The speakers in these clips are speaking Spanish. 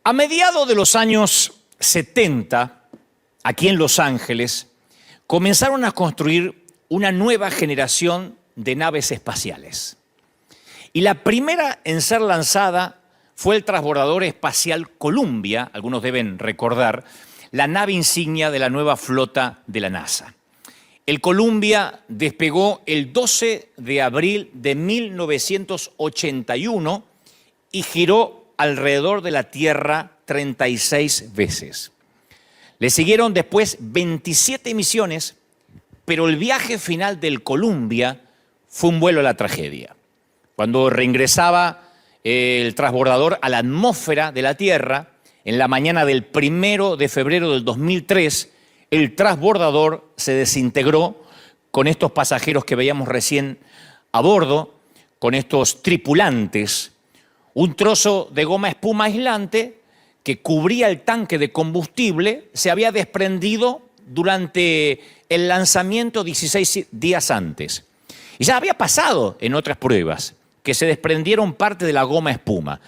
A mediados de los años 70, aquí en Los Ángeles, comenzaron a construir una nueva generación de naves espaciales. Y la primera en ser lanzada fue el transbordador espacial Columbia, algunos deben recordar, la nave insignia de la nueva flota de la NASA. El Columbia despegó el 12 de abril de 1981 y giró alrededor de la Tierra 36 veces. Le siguieron después 27 misiones, pero el viaje final del Columbia fue un vuelo a la tragedia. Cuando reingresaba el transbordador a la atmósfera de la Tierra, en la mañana del 1 de febrero del 2003, el transbordador se desintegró con estos pasajeros que veíamos recién a bordo, con estos tripulantes. Un trozo de goma espuma aislante que cubría el tanque de combustible se había desprendido durante el lanzamiento 16 días antes. Y ya había pasado en otras pruebas que se desprendieron parte de la goma espuma.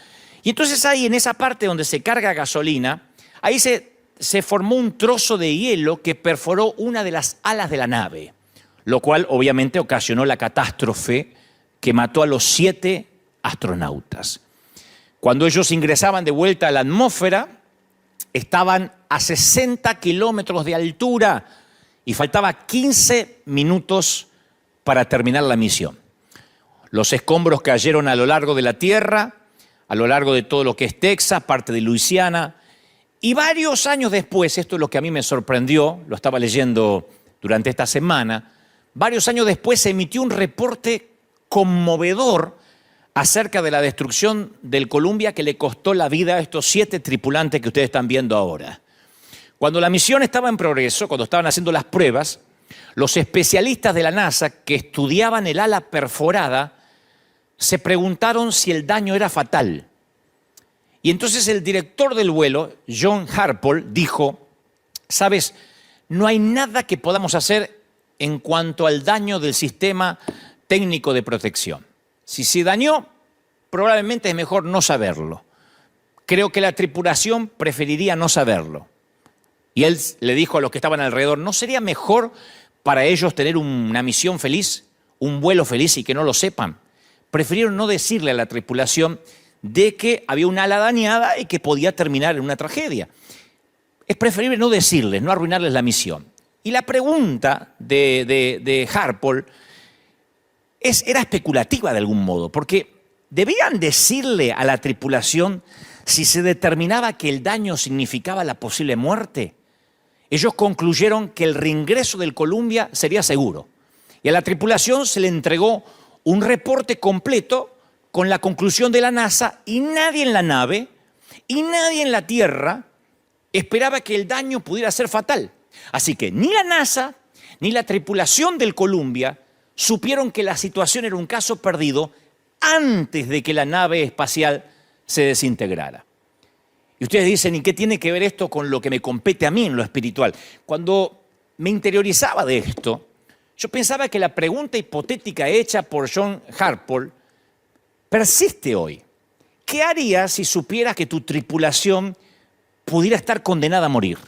Y entonces ahí, en esa parte donde se carga gasolina, ahí se formó un trozo de hielo que perforó una de las alas de la nave, lo cual obviamente ocasionó la catástrofe que mató a los 7 astronautas. Cuando ellos ingresaban de vuelta a la atmósfera, estaban a 60 kilómetros de altura y faltaba 15 minutos para terminar la misión. Los escombros cayeron a lo largo de la Tierra, a lo largo de todo lo que es Texas, parte de Luisiana, y varios años después, esto es lo que a mí me sorprendió, lo estaba leyendo durante esta semana, varios años después se emitió un reporte conmovedor acerca de la destrucción del Columbia que le costó la vida a estos 7 tripulantes que ustedes están viendo ahora. Cuando la misión estaba en progreso, cuando estaban haciendo las pruebas, los especialistas de la NASA que estudiaban el ala perforada se preguntaron si el daño era fatal. Y entonces el director del vuelo, John Harpole, dijo, ¿sabes? No hay nada que podamos hacer en cuanto al daño del sistema técnico de protección. Si se dañó, probablemente es mejor no saberlo. Creo que la tripulación preferiría no saberlo. Y él le dijo a los que estaban alrededor, ¿no sería mejor para ellos tener una misión feliz, un vuelo feliz y que no lo sepan? Prefirieron no decirle a la tripulación de que había una ala dañada y que podía terminar en una tragedia. Es preferible no decirles, no arruinarles la misión. Y la pregunta de Harpole era especulativa de algún modo, porque debían decirle a la tripulación si se determinaba que el daño significaba la posible muerte. Ellos concluyeron que el reingreso del Columbia sería seguro. Y a la tripulación se le entregó un reporte completo con la conclusión de la NASA y nadie en la nave y nadie en la Tierra esperaba que el daño pudiera ser fatal. Así que ni la NASA ni la tripulación del Columbia supieron que la situación era un caso perdido antes de que la nave espacial se desintegrara. Y ustedes dicen, ¿y qué tiene que ver esto con lo que me compete a mí en lo espiritual? Cuando me interiorizaba de esto, yo pensaba que la pregunta hipotética hecha por John Harpole persiste hoy. ¿Qué harías si supieras que tu tripulación pudiera estar condenada a morir?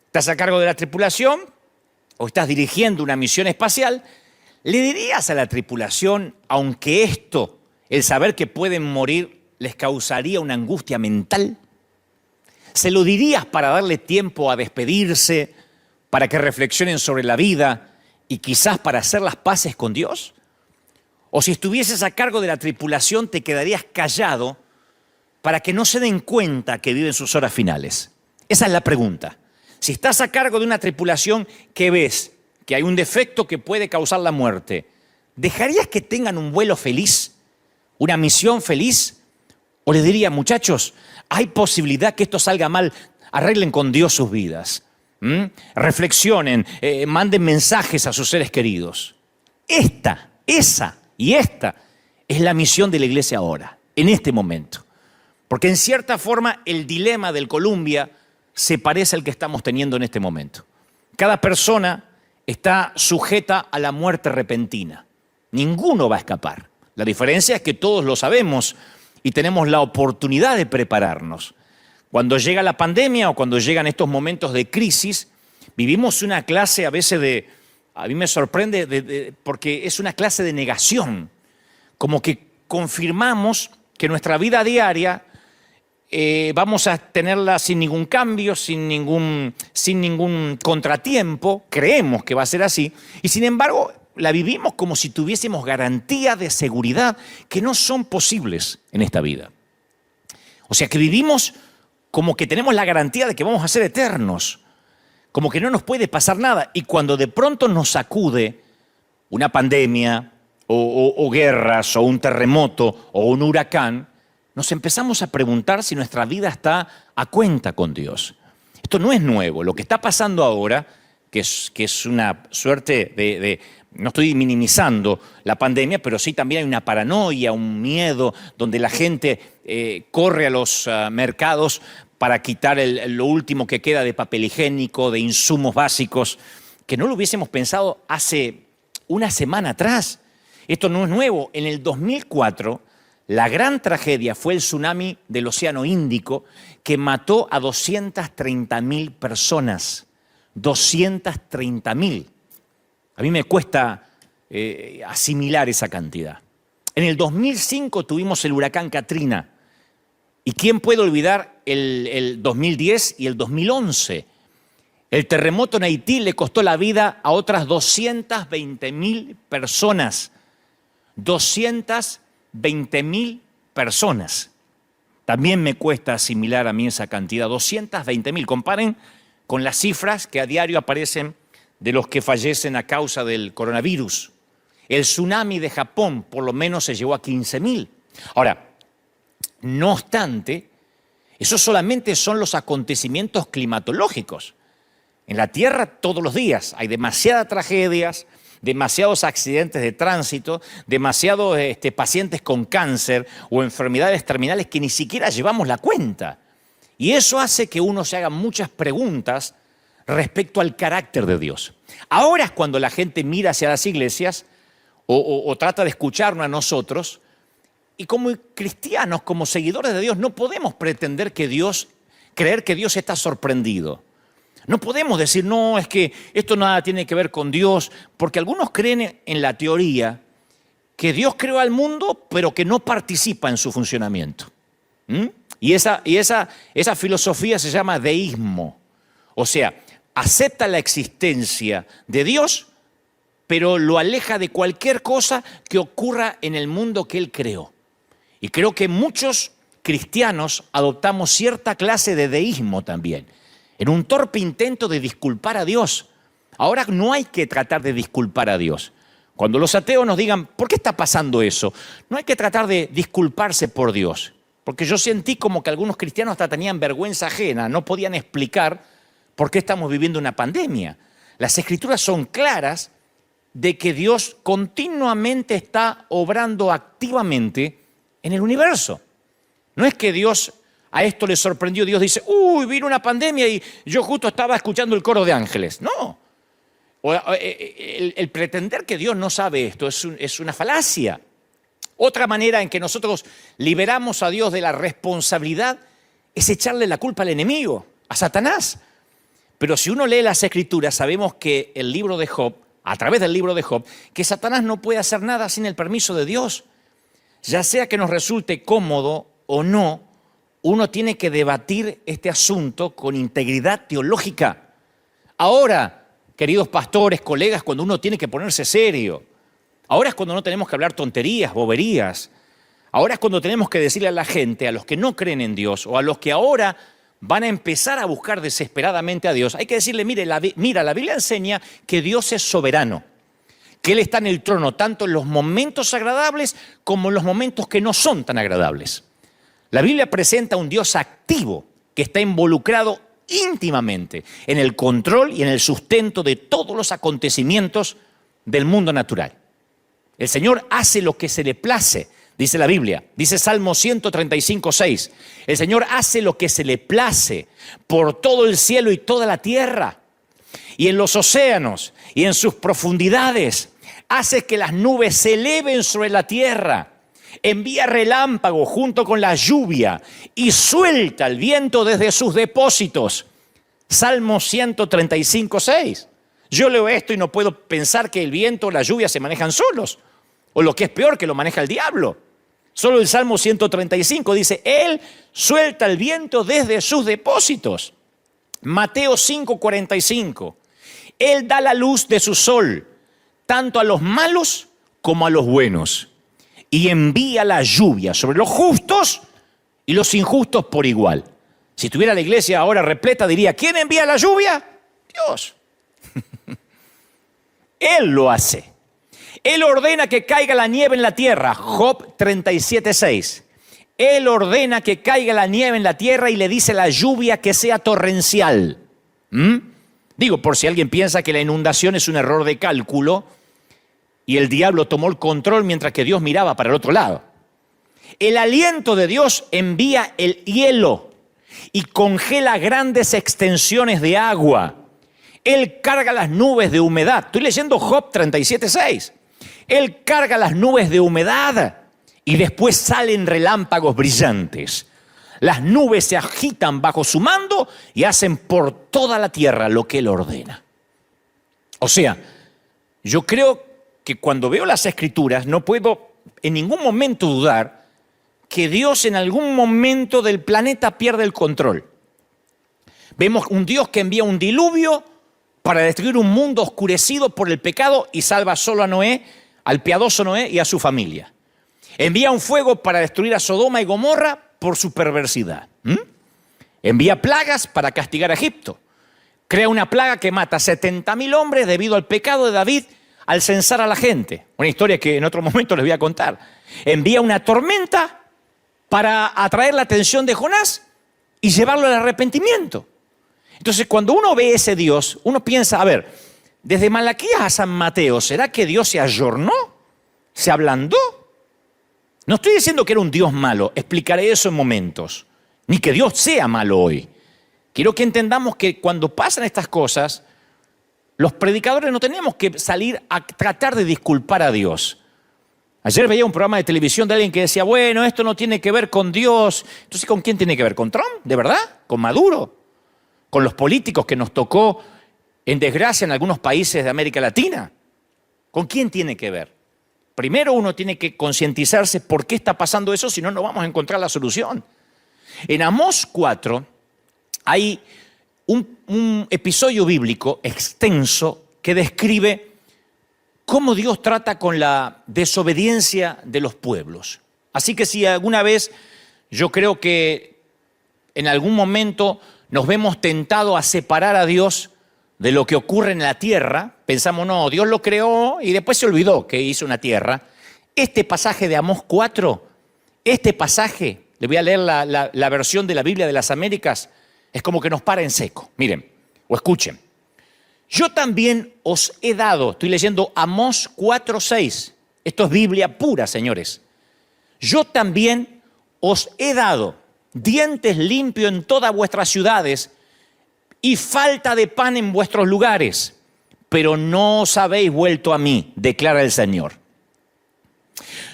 ¿Estás a cargo de la tripulación o estás dirigiendo una misión espacial? ¿Le dirías a la tripulación, aunque esto, el saber que pueden morir, les causaría una angustia mental? ¿Se lo dirías para darle tiempo a despedirse, para que reflexionen sobre la vida y quizás para hacer las paces con Dios? ¿O si estuvieses a cargo de la tripulación, te quedarías callado para que no se den cuenta que viven sus horas finales? Esa es la pregunta. Si estás a cargo de una tripulación que ves que hay un defecto que puede causar la muerte, ¿dejarías que tengan un vuelo feliz? ¿Una misión feliz? ¿O les diría, muchachos, hay posibilidad que esto salga mal, arreglen con Dios sus vidas? Reflexionen, manden mensajes a sus seres queridos? Esta es la misión de la iglesia ahora, en este momento. Porque en cierta forma el dilema del Columbia se parece al que estamos teniendo en este momento. Cada persona está sujeta a la muerte repentina. Ninguno va a escapar. La diferencia es que todos lo sabemos y tenemos la oportunidad de prepararnos. Cuando llega la pandemia o cuando llegan estos momentos de crisis, vivimos una clase a veces a mí me sorprende porque es una clase de negación, como que confirmamos que nuestra vida diaria vamos a tenerla sin ningún cambio, sin ningún contratiempo, creemos que va a ser así, y sin embargo la vivimos como si tuviésemos garantía de seguridad que no son posibles en esta vida. O sea que vivimos como que tenemos la garantía de que vamos a ser eternos, como que no nos puede pasar nada, y cuando de pronto nos sacude una pandemia o guerras o un terremoto o un huracán, nos empezamos a preguntar si nuestra vida está a cuenta con Dios. Esto no es nuevo. Lo que está pasando ahora, que es una suerte no estoy minimizando la pandemia, pero sí también hay una paranoia, un miedo, donde la gente corre a los mercados para quitar lo último que queda de papel higiénico, de insumos básicos, que no lo hubiésemos pensado hace una semana atrás. Esto no es nuevo. En el 2004... la gran tragedia fue el tsunami del Océano Índico que mató a 230.000 personas. 230.000. A mí me cuesta asimilar esa cantidad. En el 2005 tuvimos el huracán Katrina. ¿Y quién puede olvidar el 2010 y el 2011? El terremoto en Haití le costó la vida a otras 220.000 personas. 220.000 personas. También me cuesta asimilar a mí esa cantidad, 220.000. Comparen con las cifras que a diario aparecen de los que fallecen a causa del coronavirus. El tsunami de Japón por lo menos se llevó a 15.000. Ahora, no obstante, esos solamente son los acontecimientos climatológicos. En la Tierra todos los días hay demasiadas tragedias, demasiados accidentes de tránsito, demasiados pacientes con cáncer o enfermedades terminales que ni siquiera llevamos la cuenta. Y eso hace que uno se haga muchas preguntas respecto al carácter de Dios. Ahora es cuando la gente mira hacia las iglesias o trata de escucharnos a nosotros, y como cristianos, como seguidores de Dios, no podemos pretender creer que Dios está sorprendido. No podemos decir, no, es que esto nada tiene que ver con Dios, porque algunos creen en la teoría que Dios creó al mundo, pero que no participa en su funcionamiento. Y esa filosofía se llama deísmo. O sea, acepta la existencia de Dios, pero lo aleja de cualquier cosa que ocurra en el mundo que Él creó. Y creo que muchos cristianos adoptamos cierta clase de deísmo también, en un torpe intento de disculpar a Dios. Ahora no hay que tratar de disculpar a Dios. Cuando los ateos nos digan, ¿por qué está pasando eso? No hay que tratar de disculparse por Dios. Porque yo sentí como que algunos cristianos hasta tenían vergüenza ajena, no podían explicar por qué estamos viviendo una pandemia. Las Escrituras son claras de que Dios continuamente está obrando activamente en el universo. No es que Dios a esto le sorprendió, Dios dice, vino una pandemia y yo justo estaba escuchando el coro de ángeles. No. El pretender que Dios no sabe esto es una falacia. Otra manera en que nosotros liberamos a Dios de la responsabilidad es echarle la culpa al enemigo, a Satanás. Pero si uno lee las Escrituras, sabemos que el libro de Job, a través del libro de Job, que Satanás no puede hacer nada sin el permiso de Dios. Ya sea que nos resulte cómodo o no, uno tiene que debatir este asunto con integridad teológica. Ahora, queridos pastores, colegas, cuando uno tiene que ponerse serio. Ahora es cuando no tenemos que hablar tonterías, boberías. Ahora es cuando tenemos que decirle a la gente, a los que no creen en Dios o a los que ahora van a empezar a buscar desesperadamente a Dios, hay que decirle, mira, la Biblia enseña que Dios es soberano, que Él está en el trono tanto en los momentos agradables como en los momentos que no son tan agradables. La Biblia presenta un Dios activo que está involucrado íntimamente en el control y en el sustento de todos los acontecimientos del mundo natural. El Señor hace lo que se le place, dice la Biblia. Dice Salmo 135:6. El Señor hace lo que se le place por todo el cielo y toda la tierra. Y en los océanos y en sus profundidades hace que las nubes se eleven sobre la tierra. Envía relámpagos junto con la lluvia y suelta el viento desde sus depósitos. Salmo 135, 6. Yo leo esto y no puedo pensar que el viento o la lluvia se manejan solos, o lo que es peor, que lo maneja el diablo. Solo el Salmo 135 dice, Él suelta el viento desde sus depósitos. Mateo 5:45. Él da la luz de su sol, tanto a los malos como a los buenos, y envía la lluvia sobre los justos y los injustos por igual. Si tuviera la iglesia ahora repleta, diría, ¿quién envía la lluvia? Dios. Él lo hace. Él ordena que caiga la nieve en la tierra. Job 37:6. Él ordena que caiga la nieve en la tierra y le dice a la lluvia que sea torrencial. Digo, por si alguien piensa que la inundación es un error de cálculo y el diablo tomó el control mientras que Dios miraba para el otro lado. El aliento de Dios envía el hielo y congela grandes extensiones de agua. Él carga las nubes de humedad. Estoy leyendo Job 37:6. Él carga las nubes de humedad y después salen relámpagos brillantes. Las nubes se agitan bajo su mando y hacen por toda la tierra lo que Él ordena. O sea, yo creo que cuando veo las Escrituras no puedo en ningún momento dudar que Dios en algún momento del planeta pierde el control. Vemos un Dios que envía un diluvio para destruir un mundo oscurecido por el pecado y salva solo a Noé, al piadoso Noé y a su familia. Envía un fuego para destruir a Sodoma y Gomorra por su perversidad. Envía plagas para castigar a Egipto. Crea una plaga que mata a 70.000 hombres debido al pecado de David al censar a la gente. Una historia que en otro momento les voy a contar. Envía una tormenta para atraer la atención de Jonás y llevarlo al arrepentimiento. Entonces, cuando uno ve ese Dios, uno piensa, a ver, desde Malaquías a San Mateo, ¿será que Dios se ayornó? ¿Se ablandó? No estoy diciendo que era un Dios malo, explicaré eso en momentos, ni que Dios sea malo hoy. Quiero que entendamos que cuando pasan estas cosas, los predicadores no tenemos que salir a tratar de disculpar a Dios. Ayer veía un programa de televisión de alguien que decía, bueno, esto no tiene que ver con Dios. Entonces, ¿con quién tiene que ver? ¿Con Trump? ¿De verdad? ¿Con Maduro? ¿Con los políticos que nos tocó en desgracia en algunos países de América Latina? ¿Con quién tiene que ver? Primero uno tiene que concientizarse por qué está pasando eso, si no, no vamos a encontrar la solución. En Amós 4 hay un episodio bíblico extenso que describe cómo Dios trata con la desobediencia de los pueblos. Así que si alguna vez yo creo que en algún momento nos vemos tentados a separar a Dios de lo que ocurre en la tierra, pensamos, no, Dios lo creó y después se olvidó que hizo una tierra. Este pasaje de Amós 4, este pasaje, le voy a leer la versión de la Biblia de las Américas, es como que nos para en seco. Miren, o escuchen. Yo también os he dado, estoy leyendo Amós 4:6. Esto es Biblia pura, señores. Yo también os he dado dientes limpios en todas vuestras ciudades y falta de pan en vuestros lugares, pero no os habéis vuelto a mí, declara el Señor.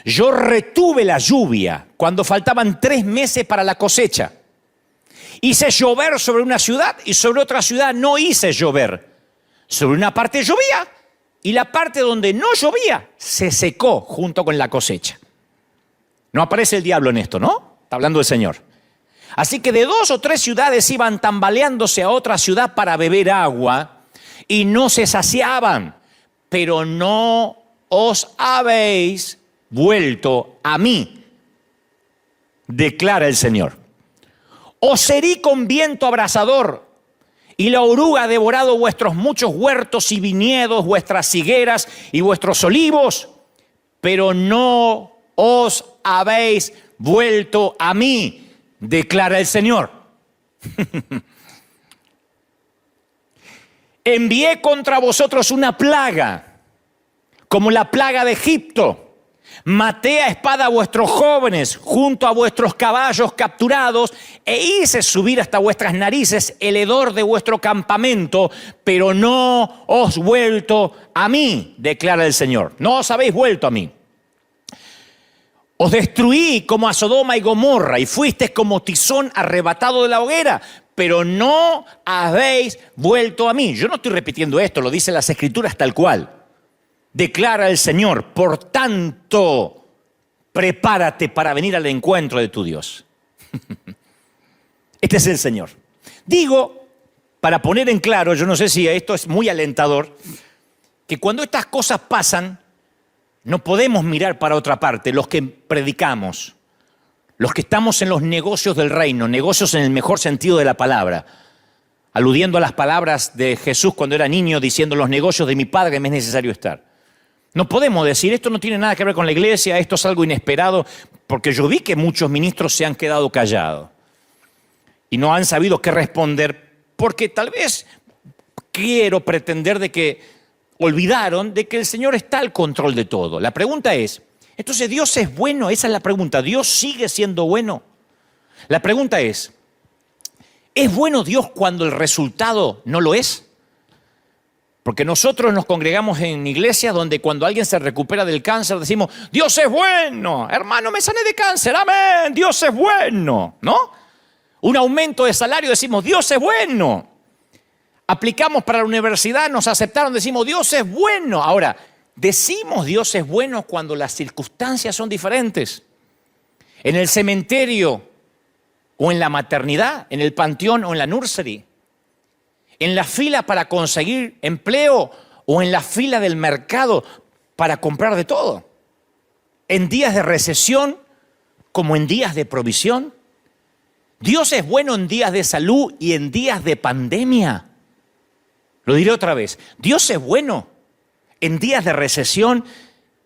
Yo retuve la lluvia cuando faltaban 3 meses para la cosecha. Hice llover sobre una ciudad y sobre otra ciudad no hice llover. Sobre una parte llovía y la parte donde no llovía se secó junto con la cosecha. No aparece el diablo en esto, ¿no? Está hablando el Señor. Así que de 2 o 3 ciudades iban tambaleándose a otra ciudad para beber agua y no se saciaban. Pero no os habéis vuelto a mí, declara el Señor. Os herí con viento abrasador y la oruga ha devorado vuestros muchos huertos y viñedos, vuestras higueras y vuestros olivos, pero no os habéis vuelto a mí, declara el Señor. Envié contra vosotros una plaga, como la plaga de Egipto. Maté a espada a vuestros jóvenes junto a vuestros caballos capturados e hice subir hasta vuestras narices el hedor de vuestro campamento, pero no os vuelto a mí, declara el Señor. No os habéis vuelto a mí. Os destruí como a Sodoma y Gomorra y fuisteis como tizón arrebatado de la hoguera, pero no habéis vuelto a mí. Yo no estoy repitiendo esto, lo dicen las Escrituras tal cual. Declara el Señor, por tanto, prepárate para venir al encuentro de tu Dios. Este es el Señor. Digo, para poner en claro, yo no sé si esto es muy alentador, que cuando estas cosas pasan, no podemos mirar para otra parte, los que predicamos, los que estamos en los negocios del reino, negocios en el mejor sentido de la palabra, aludiendo a las palabras de Jesús cuando era niño, diciendo los negocios de mi Padre me es necesario estar. No podemos decir, esto no tiene nada que ver con la iglesia, esto es algo inesperado, porque yo vi que muchos ministros se han quedado callados y no han sabido qué responder, porque tal vez quiero pretender de que olvidaron de que el Señor está al control de todo. La pregunta es, entonces Dios es bueno, esa es la pregunta, ¿Dios sigue siendo bueno? La pregunta ¿es bueno Dios cuando el resultado no lo es? Porque nosotros nos congregamos en iglesias donde cuando alguien se recupera del cáncer decimos, Dios es bueno, hermano, me sané de cáncer, amén, Dios es bueno, ¿no? Un aumento de salario decimos, Dios es bueno. Aplicamos para la universidad, nos aceptaron, decimos, Dios es bueno. Ahora, decimos Dios es bueno cuando las circunstancias son diferentes. En el cementerio o en la maternidad, en el panteón o en la nursery. En la fila para conseguir empleo o en la fila del mercado para comprar de todo. En días de recesión como en días de provisión. Dios es bueno en días de salud y en días de pandemia. Lo diré otra vez, Dios es bueno en días de recesión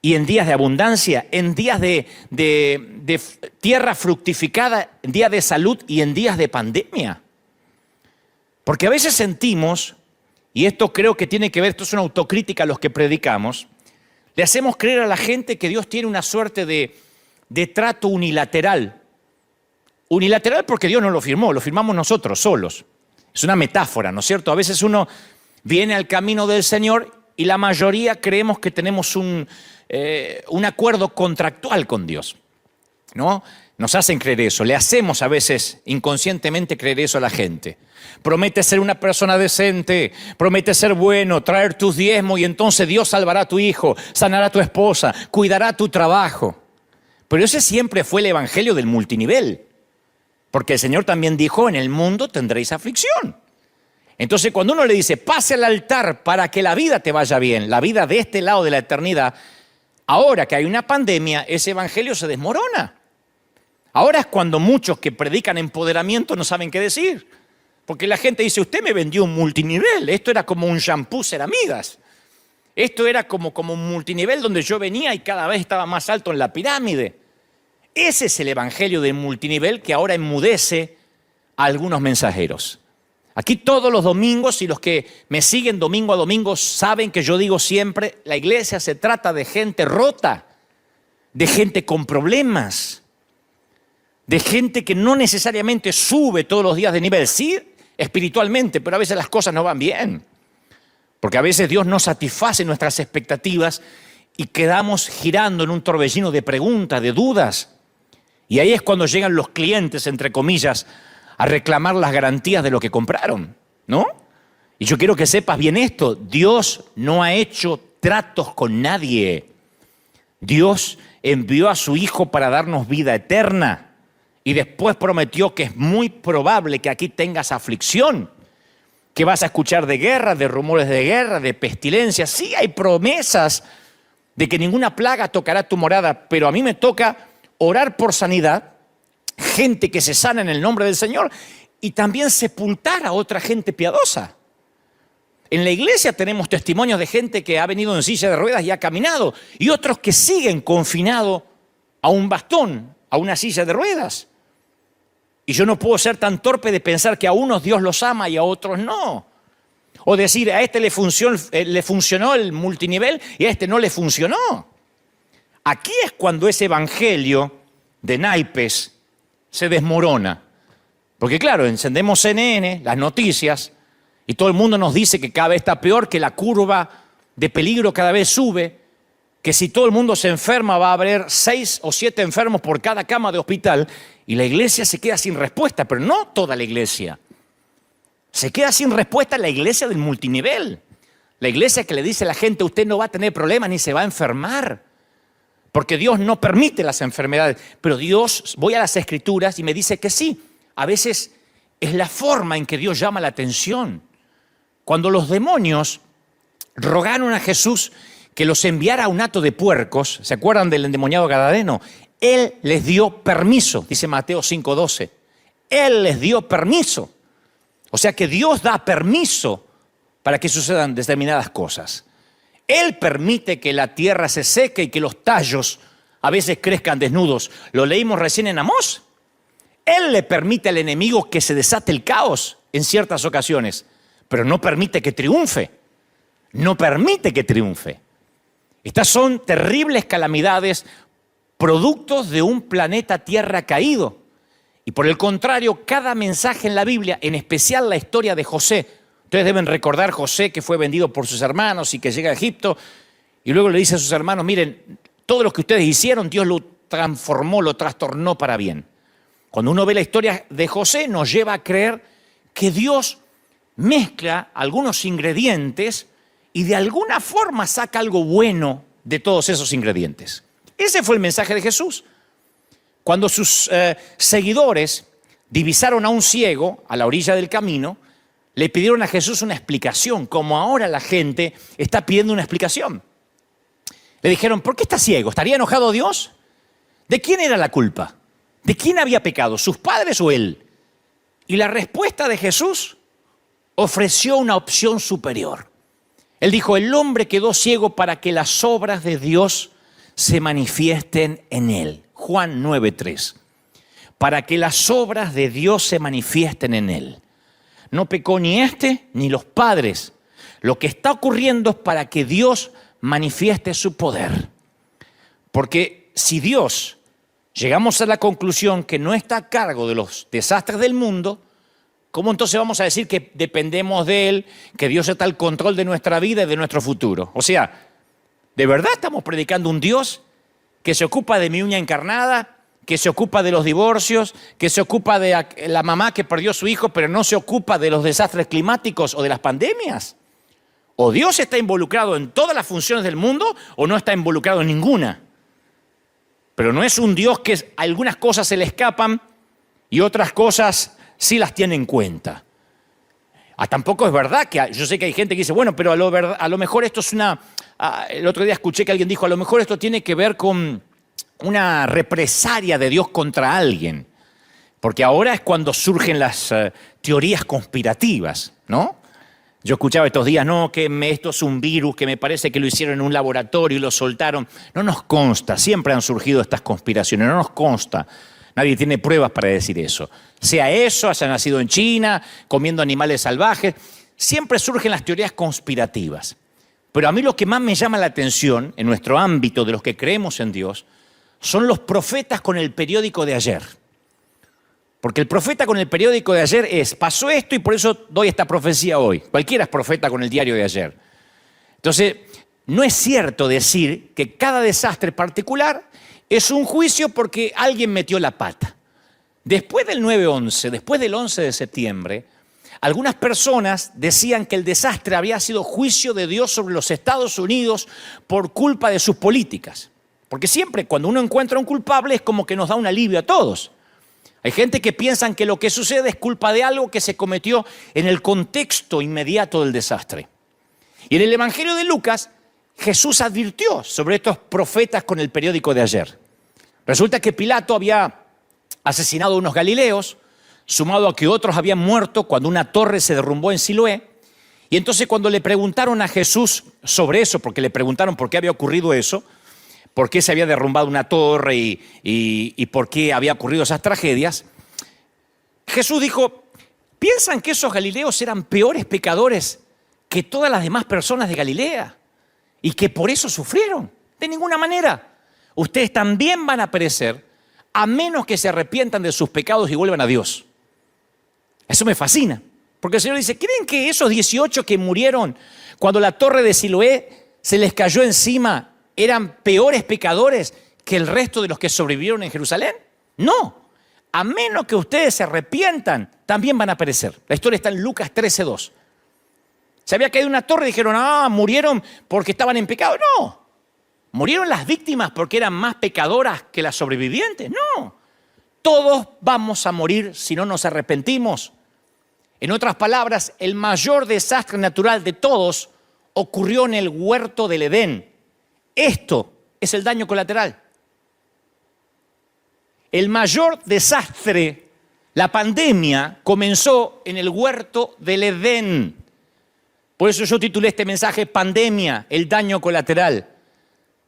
y en días de abundancia, en días de tierra fructificada, en días de salud y en días de pandemia. Porque a veces sentimos, y esto creo que tiene que ver, esto es una autocrítica a los que predicamos, le hacemos creer a la gente que Dios tiene una suerte de trato unilateral. Unilateral porque Dios no lo firmó, lo firmamos nosotros solos. Es una metáfora, ¿no es cierto? A veces uno viene al camino del Señor y la mayoría creemos que tenemos un acuerdo contractual con Dios, ¿no? Nos hacen creer eso, le hacemos a veces inconscientemente creer eso a la gente. Promete ser una persona decente, promete ser bueno, traer tus diezmos y entonces Dios salvará a tu hijo, sanará a tu esposa, cuidará tu trabajo. Pero ese siempre fue el evangelio del multinivel, porque el Señor también dijo, en el mundo tendréis aflicción. Entonces cuando uno le dice, pase al altar para que la vida te vaya bien, la vida de este lado de la eternidad, ahora que hay una pandemia, ese evangelio se desmorona. Ahora es cuando muchos que predican empoderamiento no saben qué decir. Porque la gente dice, usted me vendió un multinivel, esto era como un shampoo ceramidas. Esto era como un multinivel donde yo venía y cada vez estaba más alto en la pirámide. Ese es el evangelio del multinivel que ahora enmudece a algunos mensajeros. Aquí todos los domingos, y los que me siguen domingo a domingo saben que yo digo siempre, la iglesia se trata de gente rota, de gente con problemas, de gente que no necesariamente sube todos los días de nivel, sí, espiritualmente, pero a veces las cosas no van bien. Porque a veces Dios no satisface nuestras expectativas y quedamos girando en un torbellino de preguntas, de dudas. Y ahí es cuando llegan los clientes, entre comillas, a reclamar las garantías de lo que compraron, ¿no? Y yo quiero que sepas bien esto, Dios no ha hecho tratos con nadie. Dios envió a su Hijo para darnos vida eterna y después prometió que es muy probable que aquí tengas aflicción, que vas a escuchar de guerra, de rumores de guerra, de pestilencia. Sí hay promesas de que ninguna plaga tocará tu morada, pero a mí me toca orar por sanidad, gente que se sana en el nombre del Señor y también sepultar a otra gente piadosa. En la iglesia tenemos testimonios de gente que ha venido en silla de ruedas y ha caminado y otros que siguen confinados a un bastón, a una silla de ruedas. Y yo no puedo ser tan torpe de pensar que a unos Dios los ama y a otros no. O decir, a este le funcionó el multinivel y a este no le funcionó. Aquí es cuando ese evangelio de naipes se desmorona. Porque claro, encendemos CNN, las noticias, y todo el mundo nos dice que cada vez está peor, que la curva de peligro cada vez sube, que si todo el mundo se enferma va a haber 6 o 7 enfermos por cada cama de hospital y la iglesia se queda sin respuesta, pero no toda la iglesia. Se queda sin respuesta la iglesia del multinivel. La iglesia que le dice a la gente, usted no va a tener problemas ni se va a enfermar. Porque Dios no permite las enfermedades. Pero Dios, voy a las Escrituras y me dice que sí. A veces es la forma en que Dios llama la atención. Cuando los demonios rogaron a Jesús que los enviara a un hato de puercos, ¿se acuerdan del endemoniado Gadareno? Él les dio permiso, dice Mateo 5:12. Él les dio permiso. O sea que Dios da permiso para que sucedan determinadas cosas. Él permite que la tierra se seque y que los tallos a veces crezcan desnudos. Lo leímos recién en Amós. Él le permite al enemigo que se desate el caos en ciertas ocasiones, pero no permite que triunfe. No permite que triunfe. Estas son terribles calamidades, productos de un planeta Tierra caído. Y por el contrario, cada mensaje en la Biblia, en especial la historia de José, ustedes deben recordar José que fue vendido por sus hermanos y que llega a Egipto y luego le dice a sus hermanos, miren, todo lo que ustedes hicieron, Dios lo transformó, lo trastornó para bien. Cuando uno ve la historia de José, nos lleva a creer que Dios mezcla algunos ingredientes y de alguna forma saca algo bueno de todos esos ingredientes. Ese fue el mensaje de Jesús. Cuando sus seguidores divisaron a un ciego a la orilla del camino, le pidieron a Jesús una explicación, como ahora la gente está pidiendo una explicación. Le dijeron, ¿por qué está ciego? ¿Estaría enojado Dios? ¿De quién era la culpa? ¿De quién había pecado? ¿Sus padres o él? Y la respuesta de Jesús ofreció una opción superior. Él dijo, el hombre quedó ciego para que las obras de Dios se manifiesten en él. Juan 9:3. Para que las obras de Dios se manifiesten en él. No pecó ni este ni los padres. Lo que está ocurriendo es para que Dios manifieste su poder. Porque si Dios llegamos a la conclusión que no está a cargo de los desastres del mundo, ¿cómo entonces vamos a decir que dependemos de Él, que Dios está al control de nuestra vida y de nuestro futuro? O sea, ¿de verdad estamos predicando un Dios que se ocupa de mi uña encarnada, que se ocupa de los divorcios, que se ocupa de la mamá que perdió a su hijo, pero no se ocupa de los desastres climáticos o de las pandemias? O Dios está involucrado en todas las funciones del mundo o no está involucrado en ninguna. Pero no es un Dios que algunas cosas se le escapan y otras cosas sí las tiene en cuenta. Tampoco es verdad que yo sé que hay gente que dice, bueno, pero a lo mejor esto es el otro día escuché que alguien dijo, a lo mejor esto tiene que ver con una represalia de Dios contra alguien. Porque ahora es cuando surgen las teorías conspirativas, ¿no? Yo escuchaba estos días, no, que esto es un virus, que me parece que lo hicieron en un laboratorio y lo soltaron. No nos consta, siempre han surgido estas conspiraciones, no nos consta. Nadie tiene pruebas para decir eso. Sea eso, haya nacido en China, comiendo animales salvajes, siempre surgen las teorías conspirativas. Pero a mí lo que más me llama la atención en nuestro ámbito de los que creemos en Dios son los profetas con el periódico de ayer. Porque el profeta con el periódico de ayer pasó esto y por eso doy esta profecía hoy. Cualquiera es profeta con el diario de ayer. Entonces, no es cierto decir que cada desastre particular es un juicio porque alguien metió la pata. Después del 9/11, después del 11 de septiembre, algunas personas decían que el desastre había sido juicio de Dios sobre los Estados Unidos por culpa de sus políticas. Porque siempre cuando uno encuentra un culpable es como que nos da un alivio a todos. Hay gente que piensa que lo que sucede es culpa de algo que se cometió en el contexto inmediato del desastre. Y en el Evangelio de Lucas, Jesús advirtió sobre estos profetas con el periódico de ayer. Resulta que Pilato había asesinado a unos galileos, sumado a que otros habían muerto cuando una torre se derrumbó en Siloé. Y entonces cuando le preguntaron a Jesús sobre eso, porque le preguntaron por qué había ocurrido eso, por qué se había derrumbado una torre y por qué había ocurrido esas tragedias, Jesús dijo, ¿piensan que esos galileos eran peores pecadores que todas las demás personas de Galilea? Y que por eso sufrieron. De ninguna manera. Ustedes también van a perecer a menos que se arrepientan de sus pecados y vuelvan a Dios. Eso me fascina. Porque el Señor dice, ¿creen que esos 18 que murieron cuando la torre de Siloé se les cayó encima eran peores pecadores que el resto de los que sobrevivieron en Jerusalén? No. A menos que ustedes se arrepientan, también van a perecer. La historia está en Lucas 13:2. Se había caído una torre y dijeron, murieron porque estaban en pecado. No. ¿Murieron las víctimas porque eran más pecadoras que las sobrevivientes? No. Todos vamos a morir si no nos arrepentimos. En otras palabras, el mayor desastre natural de todos ocurrió en el huerto del Edén. Esto es el daño colateral. El mayor desastre, la pandemia, comenzó en el huerto del Edén. Por eso yo titulé este mensaje Pandemia, el daño colateral.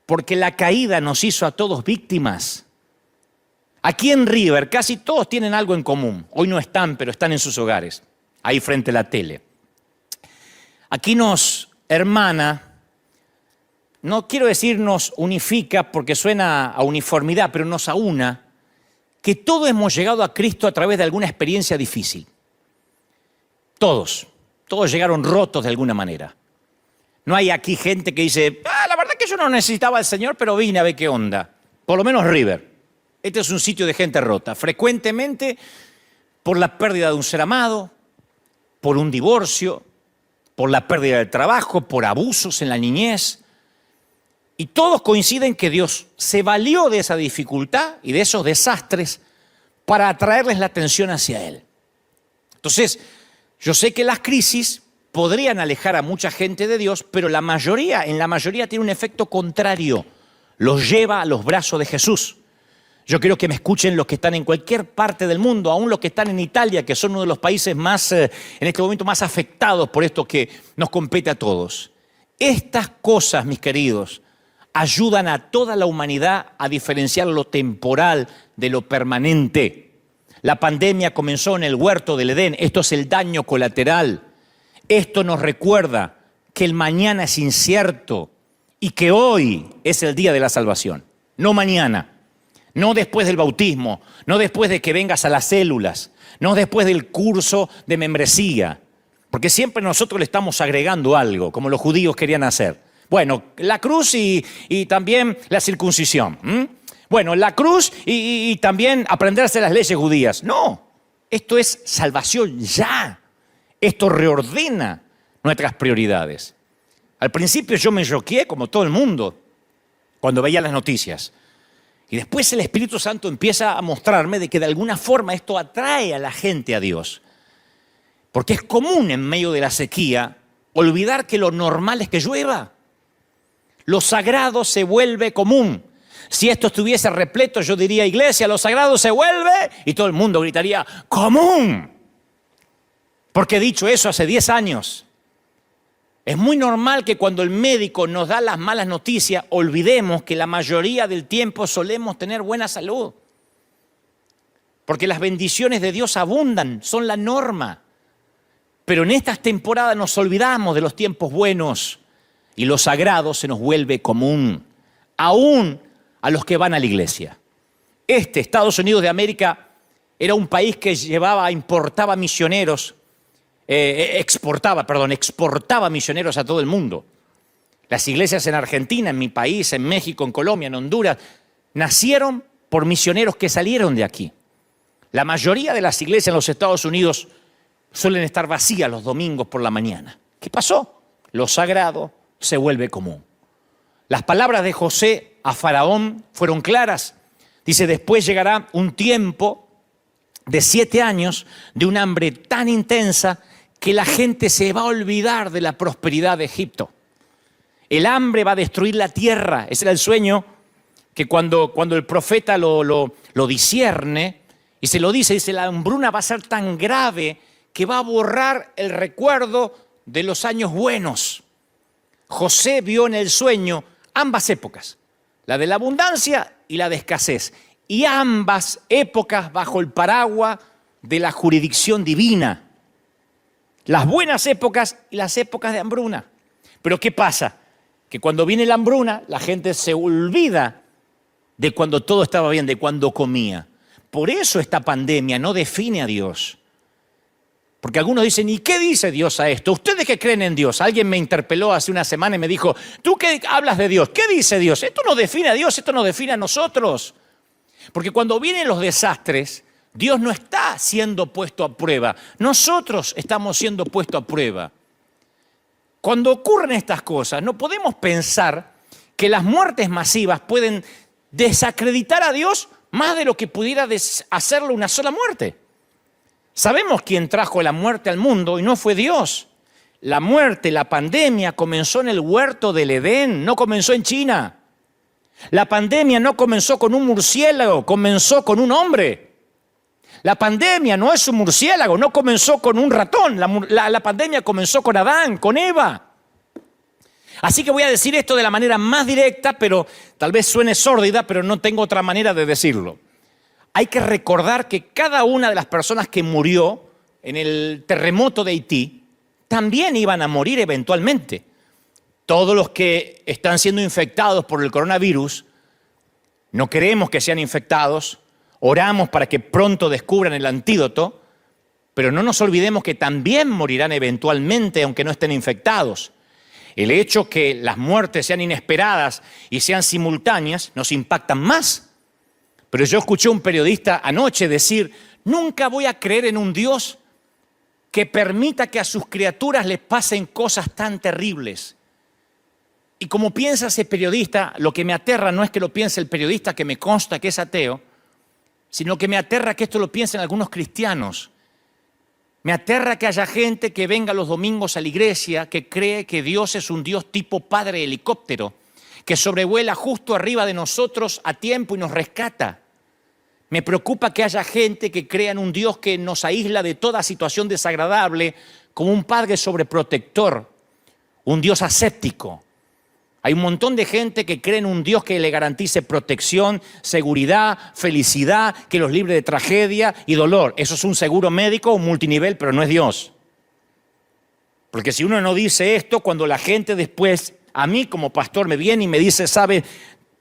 Porque la caída nos hizo a todos víctimas. Aquí en River casi todos tienen algo en común. Hoy no están, pero están en sus hogares, ahí frente a la tele. Aquí nos hermana, no quiero decir nos unifica porque suena a uniformidad, pero nos aúna, que todos hemos llegado a Cristo a través de alguna experiencia difícil. Todos llegaron rotos de alguna manera. No hay aquí gente que dice, la verdad que yo no necesitaba al Señor, pero vine a ver qué onda. Por lo menos River. Este es un sitio de gente rota. Frecuentemente por la pérdida de un ser amado, por un divorcio, por la pérdida del trabajo, por abusos en la niñez. Y todos coinciden que Dios se valió de esa dificultad y de esos desastres para atraerles la atención hacia Él. Entonces, yo sé que las crisis podrían alejar a mucha gente de Dios, pero en la mayoría tiene un efecto contrario. Los lleva a los brazos de Jesús. Yo quiero que me escuchen los que están en cualquier parte del mundo, aún los que están en Italia, que son uno de los países más, en este momento, más afectados por esto que nos compete a todos. Estas cosas, mis queridos, ayudan a toda la humanidad a diferenciar lo temporal de lo permanente. La pandemia comenzó en el huerto del Edén. Esto es el daño colateral. Esto nos recuerda que el mañana es incierto y que hoy es el día de la salvación. No mañana, no después del bautismo, no después de que vengas a las células, no después del curso de membresía. Porque siempre nosotros le estamos agregando algo, como los judíos querían hacer. Bueno, la cruz y también la circuncisión. Bueno, la cruz y también aprenderse las leyes judías. No, esto es salvación ya. Esto reordena nuestras prioridades. Al principio yo me choqué, como todo el mundo, cuando veía las noticias. Y después el Espíritu Santo empieza a mostrarme de que de alguna forma esto atrae a la gente a Dios. Porque es común en medio de la sequía olvidar que lo normal es que llueva. Lo sagrado se vuelve común. Si esto estuviese repleto, yo diría, iglesia, lo sagrado se vuelve, y todo el mundo gritaría, común. Porque he dicho eso hace 10 años. Es muy normal que cuando el médico nos da las malas noticias, olvidemos que la mayoría del tiempo solemos tener buena salud. Porque las bendiciones de Dios abundan, son la norma. Pero en estas temporadas nos olvidamos de los tiempos buenos y lo sagrado se nos vuelve común, aún a los que van a la iglesia. Estados Unidos de América, era un país que importaba misioneros, exportaba misioneros a todo el mundo. Las iglesias en Argentina, en mi país, en México, en Colombia, en Honduras, nacieron por misioneros que salieron de aquí. La mayoría de las iglesias en los Estados Unidos suelen estar vacías los domingos por la mañana. ¿Qué pasó? Lo sagrado se vuelve común. Las palabras de José a Faraón fueron claras. Dice, después llegará un tiempo de 7 años de un hambre tan intensa que la gente se va a olvidar de la prosperidad de Egipto. El hambre va a destruir la tierra. Ese era el sueño que cuando el profeta lo discierne y se lo dice, la hambruna va a ser tan grave que va a borrar el recuerdo de los años buenos. José vio en el sueño ambas épocas, la de la abundancia y la de escasez, y ambas épocas bajo el paraguas de la jurisdicción divina. Las buenas épocas y las épocas de hambruna. Pero ¿qué pasa? Que cuando viene la hambruna, la gente se olvida de cuando todo estaba bien, de cuando comía. Por eso esta pandemia no define a Dios. Porque algunos dicen, ¿y qué dice Dios a esto? ¿Ustedes que creen en Dios? Alguien me interpeló hace una semana y me dijo, ¿tú qué hablas de Dios? ¿Qué dice Dios? Esto no define a Dios, esto nos define a nosotros. Porque cuando vienen los desastres, Dios no está siendo puesto a prueba. Nosotros estamos siendo puestos a prueba. Cuando ocurren estas cosas, no podemos pensar que las muertes masivas pueden desacreditar a Dios más de lo que pudiera hacerlo una sola muerte. Sabemos quién trajo la muerte al mundo y no fue Dios. La muerte, la pandemia comenzó en el huerto del Edén, no comenzó en China. La pandemia no comenzó con un murciélago, comenzó con un hombre. La pandemia no es un murciélago, no comenzó con un ratón. La pandemia comenzó con Adán, con Eva. Así que voy a decir esto de la manera más directa, pero tal vez suene sórdida, pero no tengo otra manera de decirlo. Hay que recordar que cada una de las personas que murió en el terremoto de Haití también iban a morir eventualmente. Todos los que están siendo infectados por el coronavirus, no queremos que sean infectados, oramos para que pronto descubran el antídoto, pero no nos olvidemos que también morirán eventualmente aunque no estén infectados. El hecho que las muertes sean inesperadas y sean simultáneas nos impactan más. Pero yo escuché a un periodista anoche decir, nunca voy a creer en un Dios que permita que a sus criaturas les pasen cosas tan terribles. Y como piensa ese periodista, lo que me aterra no es que lo piense el periodista, que me consta que es ateo, sino que me aterra que esto lo piensen algunos cristianos. Me aterra que haya gente que venga los domingos a la iglesia que cree que Dios es un Dios tipo padre helicóptero, que sobrevuela justo arriba de nosotros a tiempo y nos rescata. Me preocupa que haya gente que crea en un Dios que nos aísla de toda situación desagradable, como un padre sobreprotector, un Dios aséptico. Hay un montón de gente que cree en un Dios que le garantice protección, seguridad, felicidad, que los libre de tragedia y dolor. Eso es un seguro médico, un multinivel, pero no es Dios. Porque si uno no dice esto, cuando la gente después, a mí como pastor, me viene y me dice, ¿sabe?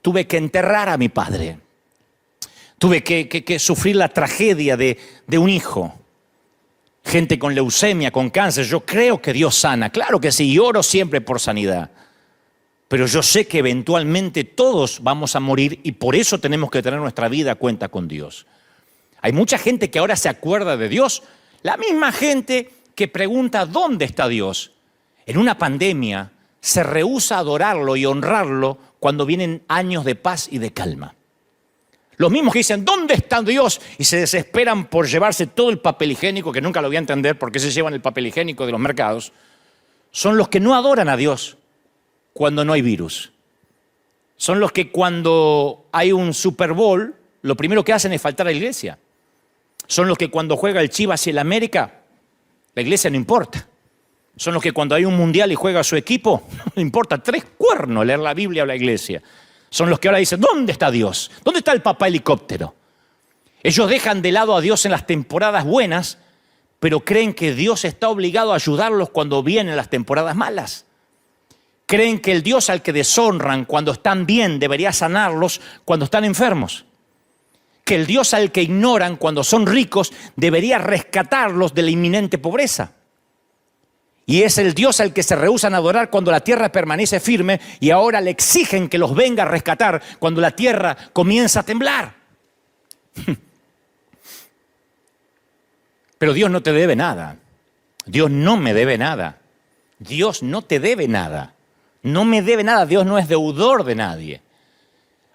Tuve que enterrar a mi padre. Tuve que sufrir la tragedia de un hijo. Gente con leucemia, con cáncer. Yo creo que Dios sana. Claro que sí, y oro siempre por sanidad. Pero yo sé que eventualmente todos vamos a morir y por eso tenemos que tener nuestra vida a cuenta con Dios. Hay mucha gente que ahora se acuerda de Dios. La misma gente que pregunta ¿dónde está Dios? En una pandemia se rehúsa a adorarlo y honrarlo cuando vienen años de paz y de calma. Los mismos que dicen ¿dónde está Dios? Y se desesperan por llevarse todo el papel higiénico, que nunca lo voy a entender por qué se llevan el papel higiénico de los mercados, son los que no adoran a Dios cuando no hay virus. Son los que cuando hay un Super Bowl, lo primero que hacen es faltar a la iglesia. Son los que cuando juega el Chivas y el América, la iglesia no importa. Son los que cuando hay un mundial y juega su equipo, no importa 3 cuernos leer la Biblia o la iglesia. Son los que ahora dicen, ¿dónde está Dios? ¿Dónde está el papá helicóptero? Ellos dejan de lado a Dios en las temporadas buenas, pero creen que Dios está obligado a ayudarlos cuando vienen las temporadas malas. Creen que el Dios al que deshonran cuando están bien debería sanarlos cuando están enfermos. Que el Dios al que ignoran cuando son ricos debería rescatarlos de la inminente pobreza. Y es el Dios al que se rehúsan a adorar cuando la tierra permanece firme y ahora le exigen que los venga a rescatar cuando la tierra comienza a temblar. Pero Dios no te debe nada. Dios no me debe nada. Dios no te debe nada. No me debe nada. Dios no es deudor de nadie.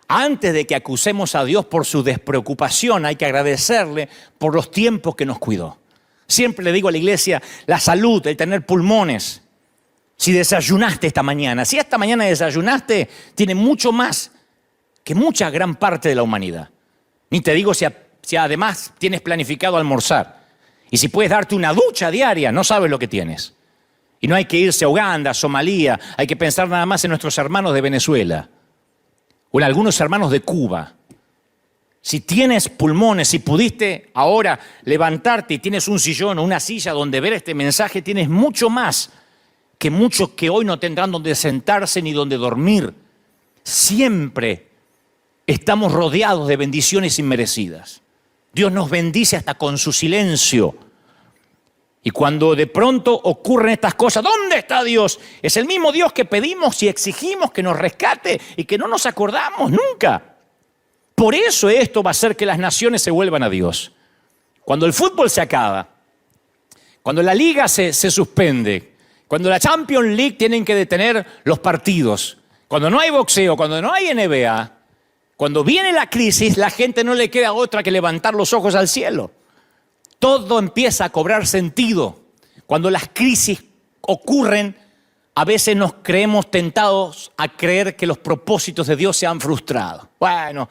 Antes de que acusemos a Dios por su despreocupación, hay que agradecerle por los tiempos que nos cuidó. Siempre le digo a la iglesia, la salud, el tener pulmones. Si desayunaste esta mañana, si esta mañana desayunaste, tiene mucho más que mucha gran parte de la humanidad. Ni te digo si además tienes planificado almorzar. Y si puedes darte una ducha diaria, no sabes lo que tienes. Y no hay que irse a Uganda, a Somalia, hay que pensar nada más en nuestros hermanos de Venezuela o en algunos hermanos de Cuba. Si tienes pulmones, si pudiste ahora levantarte y tienes un sillón o una silla donde ver este mensaje, tienes mucho más que muchos que hoy no tendrán donde sentarse ni donde dormir. Siempre estamos rodeados de bendiciones inmerecidas. Dios nos bendice hasta con su silencio. Y cuando de pronto ocurren estas cosas, ¿dónde está Dios? Es el mismo Dios que pedimos y exigimos que nos rescate y que no nos acordamos nunca. Por eso esto va a hacer que las naciones se vuelvan a Dios. Cuando el fútbol se acaba, cuando la liga se suspende, cuando la Champions League tienen que detener los partidos, cuando no hay boxeo, cuando no hay NBA, cuando viene la crisis, la gente no le queda otra que levantar los ojos al cielo. Todo empieza a cobrar sentido. Cuando las crisis ocurren, a veces nos creemos tentados a creer que los propósitos de Dios se han frustrado. Bueno,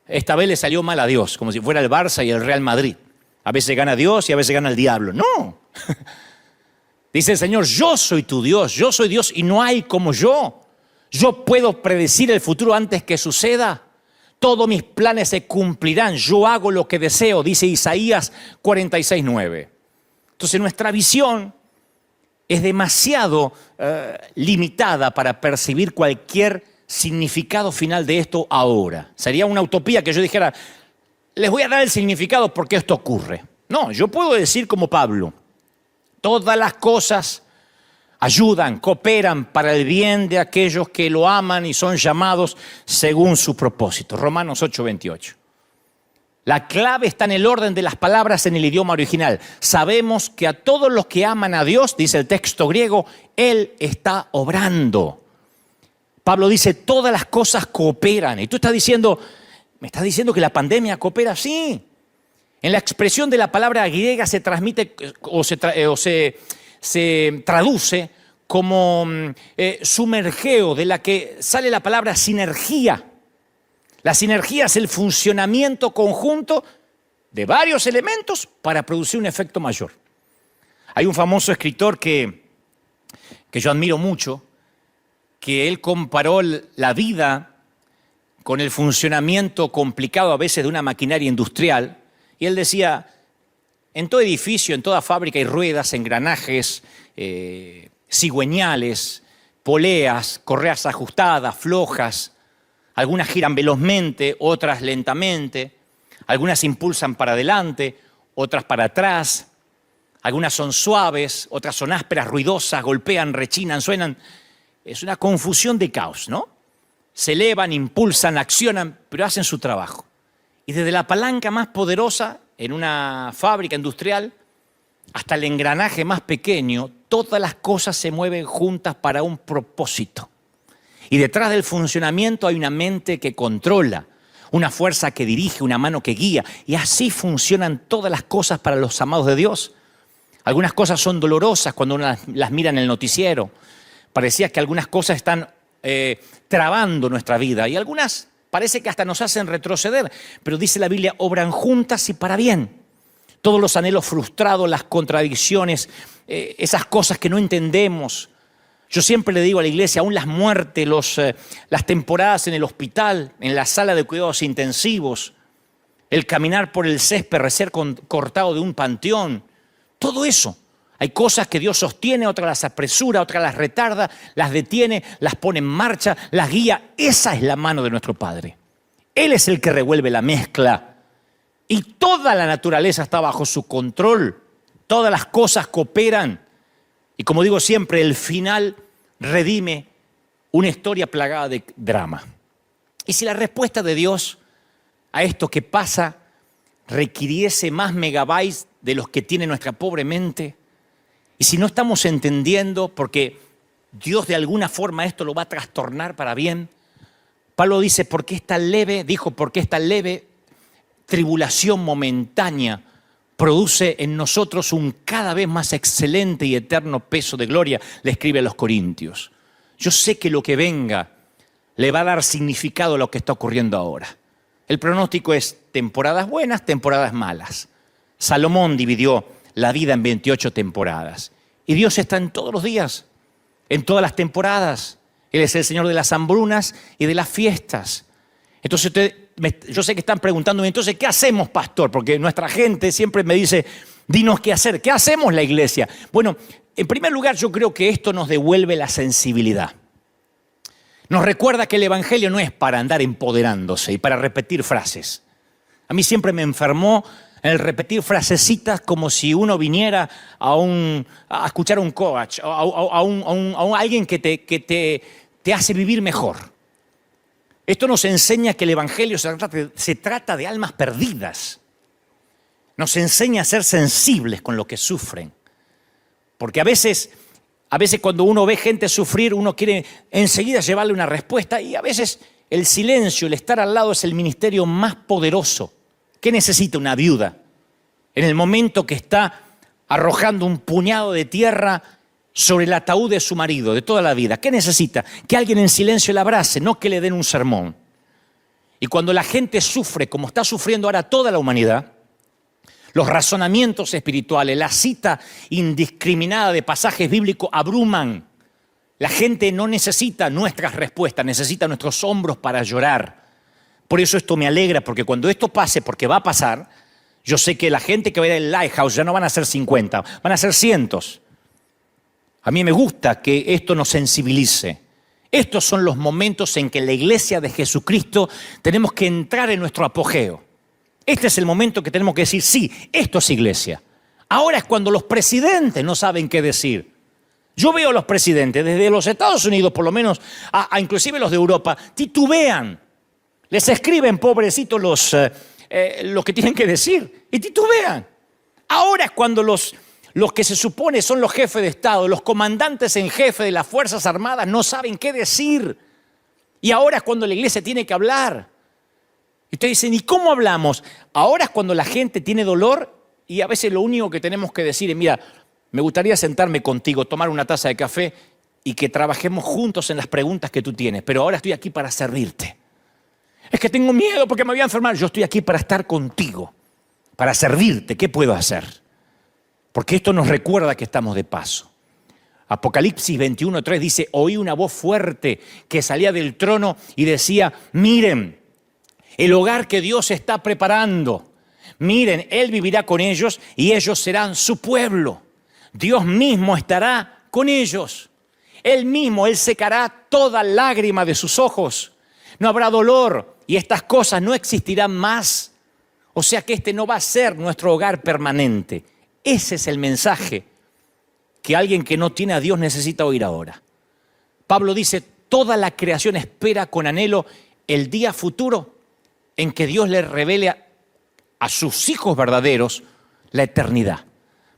esta vez le salió mal a Dios, como si fuera el Barça y el Real Madrid. A veces gana Dios y a veces gana el diablo. No. Dice el Señor, yo soy tu Dios, yo soy Dios y no hay como yo. Yo puedo predecir el futuro antes que suceda. Todos mis planes se cumplirán. Yo hago lo que deseo, dice Isaías 46:9. Entonces nuestra visión es demasiado limitada para percibir cualquier significado final de esto ahora. Sería una utopía que yo dijera, les voy a dar el significado porque esto ocurre. No, yo puedo decir como Pablo, todas las cosas ayudan, cooperan para el bien de aquellos que lo aman y son llamados según su propósito. Romanos 8:28. La clave está en el orden de las palabras en el idioma original. Sabemos que a todos los que aman a Dios, dice el texto griego, Él está obrando. Pablo dice, todas las cosas cooperan. Y tú estás diciendo, ¿me estás diciendo que la pandemia coopera? Sí. En la expresión de la palabra griega se transmite o se traduce como sumergeo, de la que sale la palabra sinergia. La sinergia es el funcionamiento conjunto de varios elementos para producir un efecto mayor. Hay un famoso escritor que yo admiro mucho, que él comparó la vida con el funcionamiento complicado a veces de una maquinaria industrial, y él decía, en todo edificio, en toda fábrica hay ruedas, engranajes, cigüeñales, poleas, correas ajustadas, flojas. Algunas giran velozmente, otras lentamente. Algunas impulsan para adelante, otras para atrás. Algunas son suaves, otras son ásperas, ruidosas, golpean, rechinan, suenan. Es una confusión de caos, ¿no? Se elevan, impulsan, accionan, pero hacen su trabajo. Y desde la palanca más poderosa en una fábrica industrial hasta el engranaje más pequeño, todas las cosas se mueven juntas para un propósito. Y detrás del funcionamiento hay una mente que controla, una fuerza que dirige, una mano que guía. Y así funcionan todas las cosas para los amados de Dios. Algunas cosas son dolorosas cuando uno las mira en el noticiero. Parecía que algunas cosas están trabando nuestra vida y algunas parece que hasta nos hacen retroceder. Pero dice la Biblia, obran juntas y para bien. Todos los anhelos frustrados, las contradicciones, esas cosas que no entendemos. Yo siempre le digo a la iglesia, aún las muertes, las temporadas en el hospital, en la sala de cuidados intensivos, el caminar por el césped, recién cortado de un panteón, todo eso. Hay cosas que Dios sostiene, otras las apresura, otras las retarda, las detiene, las pone en marcha, las guía. Esa es la mano de nuestro Padre. Él es el que revuelve la mezcla. Y toda la naturaleza está bajo su control. Todas las cosas cooperan. Y como digo siempre, el final redime una historia plagada de drama. Y si la respuesta de Dios a esto que pasa requiriese más megabytes de los que tiene nuestra pobre mente, y si no estamos entendiendo, porque Dios de alguna forma esto lo va a trastornar para bien, Pablo dice, porque esta leve tribulación momentánea produce en nosotros un cada vez más excelente y eterno peso de gloria, le escribe a los Corintios. Yo sé que lo que venga le va a dar significado a lo que está ocurriendo ahora. El pronóstico es temporadas buenas, temporadas malas. Salomón dividió la vida en 28 temporadas. Y Dios está en todos los días, en todas las temporadas. Él es el Señor de las hambrunas y de las fiestas. Entonces yo sé que están preguntándome, entonces, ¿qué hacemos, pastor? Porque nuestra gente siempre me dice, dinos qué hacer. ¿Qué hacemos la iglesia? Bueno, en primer lugar, yo creo que esto nos devuelve la sensibilidad. Nos recuerda que el evangelio no es para andar empoderándose y para repetir frases. A mí siempre me enfermó en el repetir frasecitas como si uno viniera a escuchar a un coach, a alguien que te hace vivir mejor. Esto nos enseña que el Evangelio se trata de almas perdidas. Nos enseña a ser sensibles con lo que sufren. Porque a veces cuando uno ve gente sufrir, uno quiere enseguida llevarle una respuesta y a veces el silencio, el estar al lado es el ministerio más poderoso. ¿Qué necesita una viuda en el momento que está arrojando un puñado de tierra sobre el ataúd de su marido de toda la vida? ¿Qué necesita? Que alguien en silencio la abrace, no que le den un sermón. Y cuando la gente sufre, como está sufriendo ahora toda la humanidad, los razonamientos espirituales, la cita indiscriminada de pasajes bíblicos abruman. La gente no necesita nuestras respuestas, necesita nuestros hombros para llorar. Por eso esto me alegra, porque cuando esto pase, porque va a pasar, yo sé que la gente que va a ir al Lighthouse ya no van a ser 50, van a ser cientos. A mí me gusta que esto nos sensibilice. Estos son los momentos en que la iglesia de Jesucristo tenemos que entrar en nuestro apogeo. Este es el momento que tenemos que decir, sí, esto es iglesia. Ahora es cuando los presidentes no saben qué decir. Yo veo a los presidentes, desde los Estados Unidos por lo menos, inclusive los de Europa, titubean. Les escriben, pobrecitos, los que tienen que decir, y titubean. Ahora es cuando los que se supone son los jefes de Estado, los comandantes en jefe de las Fuerzas Armadas no saben qué decir. Y ahora es cuando la iglesia tiene que hablar. Y ustedes dicen, ¿y cómo hablamos? Ahora es cuando la gente tiene dolor y a veces lo único que tenemos que decir es, mira, me gustaría sentarme contigo, tomar una taza de café y que trabajemos juntos en las preguntas que tú tienes, pero ahora estoy aquí para servirte. Es que tengo miedo porque me voy a enfermar. Yo estoy aquí para estar contigo, para servirte. ¿Qué puedo hacer? Porque esto nos recuerda que estamos de paso. Apocalipsis 21:3 dice, oí una voz fuerte que salía del trono y decía, miren, el hogar que Dios está preparando. Miren, Él vivirá con ellos y ellos serán su pueblo. Dios mismo estará con ellos. Él mismo, Él secará toda lágrima de sus ojos. No habrá dolor y estas cosas no existirán más. O sea que este no va a ser nuestro hogar permanente. Ese es el mensaje que alguien que no tiene a Dios necesita oír ahora. Pablo dice, toda la creación espera con anhelo el día futuro en que Dios le revele a sus hijos verdaderos la eternidad.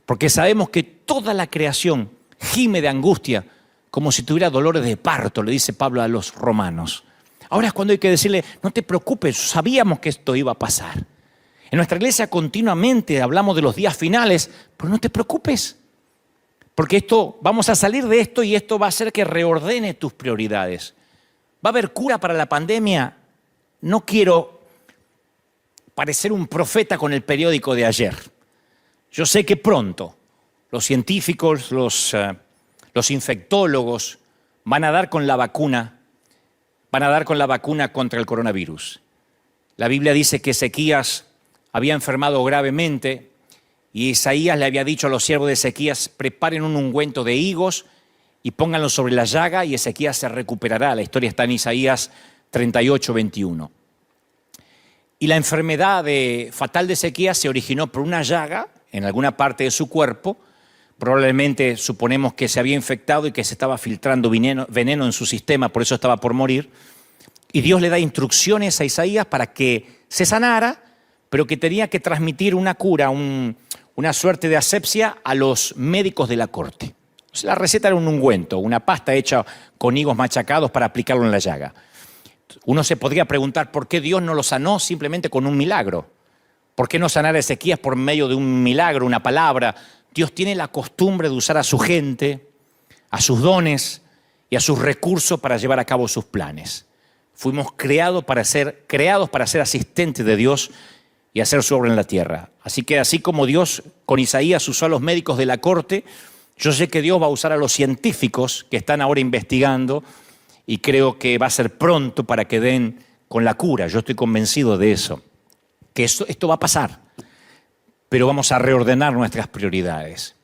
Porque sabemos que toda la creación gime de angustia como si tuviera dolores de parto, le dice Pablo a los romanos. Ahora es cuando hay que decirle, no te preocupes, sabíamos que esto iba a pasar. En nuestra iglesia continuamente hablamos de los días finales, pero no te preocupes. Porque vamos a salir de esto y esto va a hacer que reordene tus prioridades. ¿Va a haber cura para la pandemia? No quiero parecer un profeta con el periódico de ayer. Yo sé que pronto los científicos, los infectólogos van a dar con la vacuna contra el coronavirus. La Biblia dice que Ezequías había enfermado gravemente y Isaías le había dicho a los siervos de Ezequías, preparen un ungüento de higos y pónganlo sobre la llaga y Ezequías se recuperará. La historia está en Isaías 38:21. Y la enfermedad fatal de Ezequías se originó por una llaga en alguna parte de su cuerpo. Probablemente suponemos que se había infectado y que se estaba filtrando veneno en su sistema, por eso estaba por morir. Y Dios le da instrucciones a Isaías para que se sanara, pero que tenía que transmitir una cura, una suerte de asepsia a los médicos de la corte. O sea, la receta era un ungüento, una pasta hecha con higos machacados para aplicarlo en la llaga. Uno se podría preguntar por qué Dios no lo sanó simplemente con un milagro. ¿Por qué no sanar a Ezequías por medio de un milagro, una palabra? Dios tiene la costumbre de usar a su gente, a sus dones y a sus recursos para llevar a cabo sus planes. Fuimos creados para ser asistentes de Dios y hacer su obra en la tierra. Así que así como Dios con Isaías usó a los médicos de la corte, yo sé que Dios va a usar a los científicos que están ahora investigando y creo que va a ser pronto para que den con la cura. Yo estoy convencido de eso, que esto va a pasar, pero vamos a reordenar nuestras prioridades.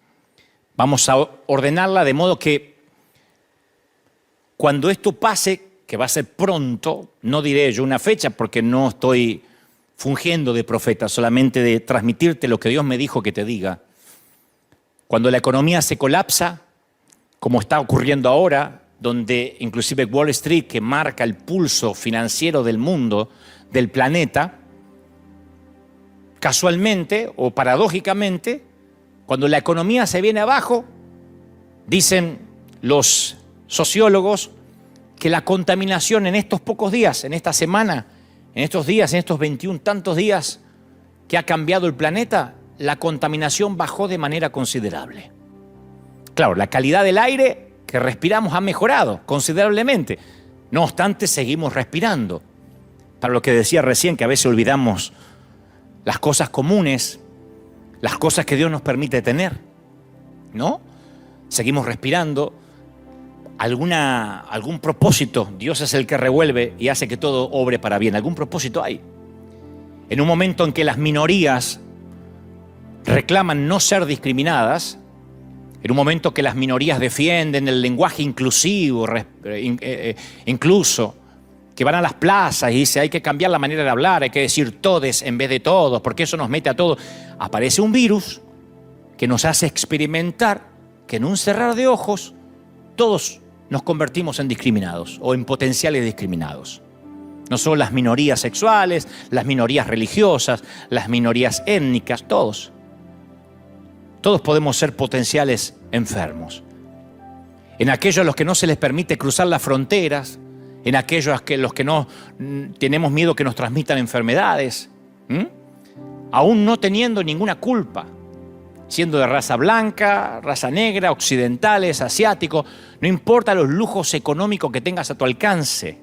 Vamos a ordenarla de modo que cuando esto pase, que va a ser pronto, no diré yo una fecha porque no estoy fungiendo de profeta, solamente de transmitirte lo que Dios me dijo que te diga. Cuando la economía se colapsa, como está ocurriendo ahora, donde inclusive Wall Street, que marca el pulso financiero del mundo, del planeta, casualmente o paradójicamente, cuando la economía se viene abajo, dicen los sociólogos que la contaminación en estos pocos días, en esta semana, en estos días, en estos 21 tantos días que ha cambiado el planeta, la contaminación bajó de manera considerable. Claro, la calidad del aire que respiramos ha mejorado considerablemente. No obstante, seguimos respirando. Para lo que decía recién, que a veces olvidamos las cosas comunes, las cosas que Dios nos permite tener, ¿no? Seguimos respirando. Algún propósito, Dios es el que revuelve y hace que todo obre para bien. Algún propósito hay. En un momento en que las minorías reclaman no ser discriminadas, en un momento que las minorías defienden el lenguaje inclusivo, incluso, que van a las plazas y dicen hay que cambiar la manera de hablar, hay que decir todes en vez de todos, porque eso nos mete a todos. Aparece un virus que nos hace experimentar que en un cerrar de ojos todos nos convertimos en discriminados o en potenciales discriminados. No solo las minorías sexuales, las minorías religiosas, las minorías étnicas, todos. Todos podemos ser potenciales enfermos. En aquellos a los que no se les permite cruzar las fronteras, en aquellos a los que no tenemos miedo que nos transmitan enfermedades, aún no teniendo ninguna culpa, siendo de raza blanca, raza negra, occidentales, asiáticos, no importa los lujos económicos que tengas a tu alcance.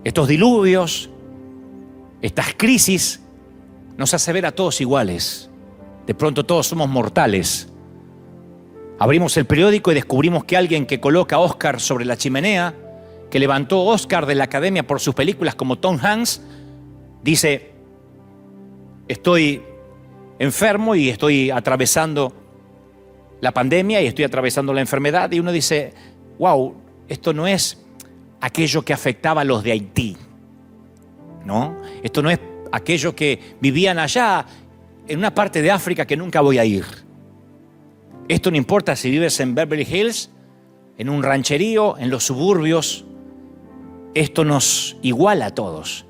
Estos diluvios, estas crisis, nos hace ver a todos iguales. De pronto todos somos mortales. Abrimos el periódico y descubrimos que alguien que coloca a Oscar sobre la chimenea, que levantó Oscar de la academia por sus películas como Tom Hanks, dice, estoy enfermo y estoy atravesando la pandemia y estoy atravesando la enfermedad. Y uno dice, wow, esto no es aquello que afectaba a los de Haití, ¿no? Esto no es aquello que vivían allá en una parte de África que nunca voy a ir. Esto no importa si vives en Beverly Hills, en un rancherío, en los suburbios. Esto nos iguala a todos.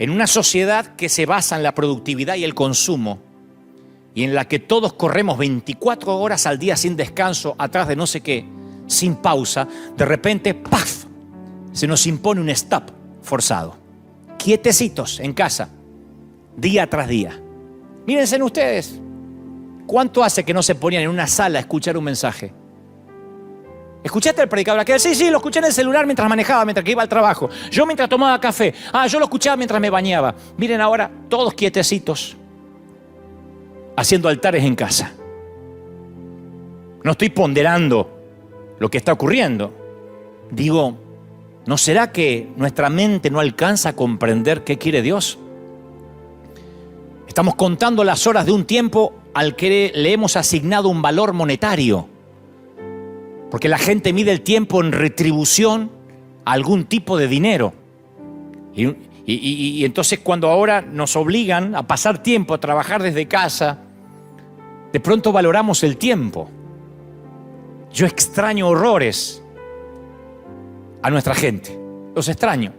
En una sociedad que se basa en la productividad y el consumo, y en la que todos corremos 24 horas al día sin descanso, atrás de no sé qué, sin pausa, de repente, ¡paf!, se nos impone un stop forzado. Quietecitos en casa, día tras día. Mírense en ustedes, ¿cuánto hace que no se ponían en una sala a escuchar un mensaje? ¿Escuchaste al predicador aquel? Sí, lo escuché en el celular mientras manejaba, mientras que iba al trabajo. Yo mientras tomaba café. Yo lo escuchaba mientras me bañaba. Miren ahora, todos quietecitos, haciendo altares en casa. No estoy ponderando lo que está ocurriendo. Digo, ¿no será que nuestra mente no alcanza a comprender qué quiere Dios? Estamos contando las horas de un tiempo al que le hemos asignado un valor monetario. Porque la gente mide el tiempo en retribución a algún tipo de dinero. Y entonces cuando ahora nos obligan a pasar tiempo, a trabajar desde casa, de pronto valoramos el tiempo. Yo extraño horrores a nuestra gente. Los extraño.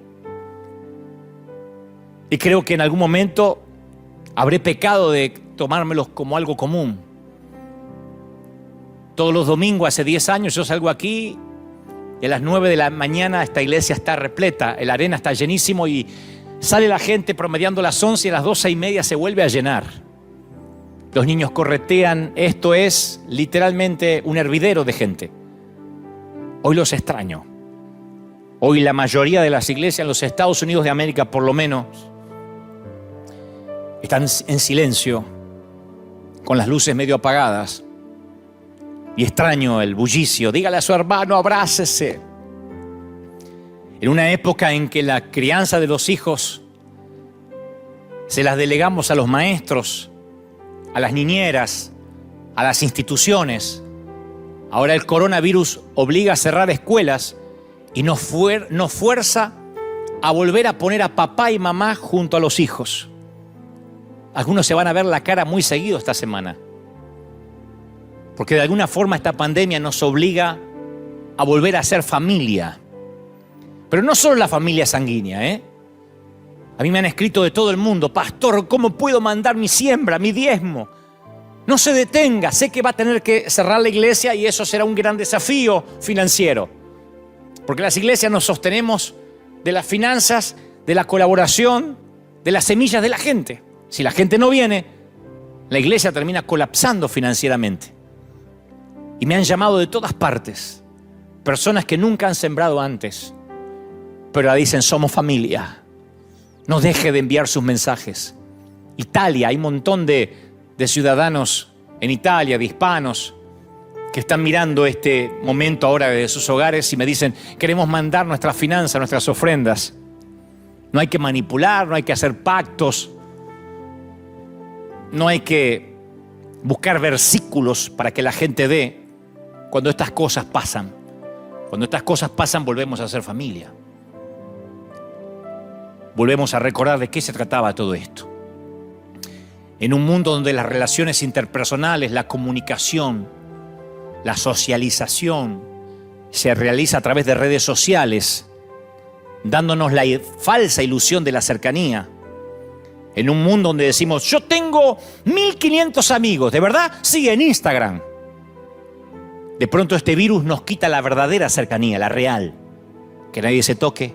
Y creo que en algún momento habré pecado de tomármelos como algo común. Todos los domingos, hace 10 años, yo salgo aquí y a las 9 de la mañana esta iglesia está repleta, el arena está llenísimo y sale la gente promediando las 11 y a las 12:30 se vuelve a llenar. Los niños corretean, esto es literalmente un hervidero de gente. Hoy los extraño. Hoy la mayoría de las iglesias en los Estados Unidos de América, por lo menos, están en silencio, con las luces medio apagadas. Y extraño el bullicio. Dígale a su hermano, abrácese. En una época en que la crianza de los hijos se las delegamos a los maestros, a las niñeras, a las instituciones. Ahora el coronavirus obliga a cerrar escuelas y nos fuerza a volver a poner a papá y mamá junto a los hijos. Algunos se van a ver la cara muy seguido esta semana, porque de alguna forma esta pandemia nos obliga a volver a ser familia. Pero no solo la familia sanguínea, ¿eh? A mí me han escrito de todo el mundo: pastor, ¿cómo puedo mandar mi siembra, mi diezmo? No se detenga, sé que va a tener que cerrar la iglesia y eso será un gran desafío financiero. Porque las iglesias nos sostenemos de las finanzas, de la colaboración, de las semillas de la gente. Si la gente no viene, la iglesia termina colapsando financieramente. Y me han llamado de todas partes, personas que nunca han sembrado antes, pero ahora dicen: somos familia. No deje de enviar sus mensajes. Italia, hay un montón de ciudadanos en Italia, de hispanos, que están mirando este momento ahora de sus hogares y me dicen: queremos mandar nuestras finanzas, nuestras ofrendas. No hay que manipular, no hay que hacer pactos, no hay que buscar versículos para que la gente dé. Cuando estas cosas pasan, volvemos a ser familia. Volvemos a recordar de qué se trataba todo esto. En un mundo donde las relaciones interpersonales, la comunicación, la socialización se realiza a través de redes sociales, dándonos la falsa ilusión de la cercanía. En un mundo donde decimos: yo tengo 1500 amigos, ¿de verdad? Sí, en Instagram. De pronto este virus nos quita la verdadera cercanía, la real. Que nadie se toque,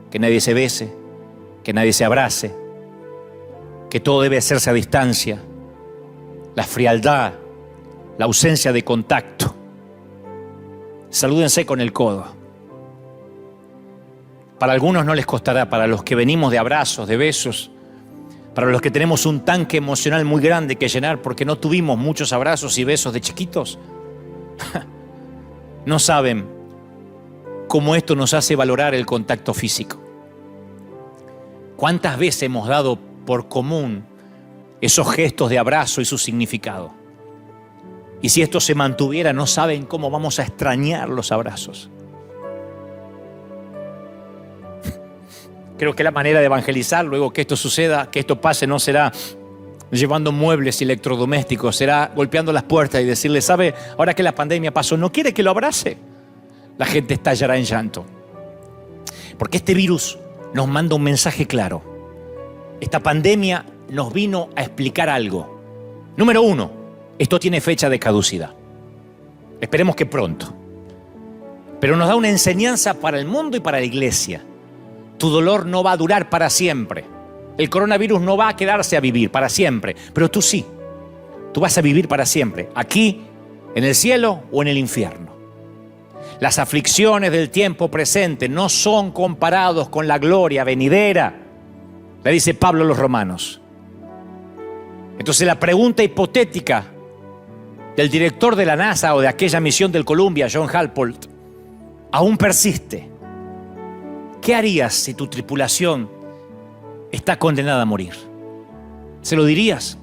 que nadie se bese, que nadie se abrace, que todo debe hacerse a distancia, la frialdad, la ausencia de contacto. Salúdense con el codo. Para algunos no les costará, para los que venimos de abrazos, de besos, para los que tenemos un tanque emocional muy grande que llenar porque no tuvimos muchos abrazos y besos de chiquitos, no saben cómo esto nos hace valorar el contacto físico. ¿Cuántas veces hemos dado por común esos gestos de abrazo y su significado? Y si esto se mantuviera, no saben cómo vamos a extrañar los abrazos. Creo que la manera de evangelizar luego que esto suceda, que esto pase, no será llevando muebles y electrodomésticos, será golpeando las puertas y decirle: ¿sabe? Ahora que la pandemia pasó, ¿no quiere que lo abrace? La gente estallará en llanto. Porque este virus nos manda un mensaje claro. Esta pandemia nos vino a explicar algo. Número 1, esto tiene fecha de caducidad. Esperemos que pronto. Pero nos da una enseñanza para el mundo y para la iglesia. Tu dolor no va a durar para siempre. El coronavirus no va a quedarse a vivir para siempre, pero tú sí. Tú vas a vivir para siempre, aquí, en el cielo o en el infierno. Las aflicciones del tiempo presente no son comparados con la gloria venidera, le dice Pablo a los romanos. Entonces la pregunta hipotética del director de la NASA o de aquella misión del Columbia, John Halport, aún persiste. ¿Qué harías si tu tripulación está condenada a morir? ¿Se lo dirías?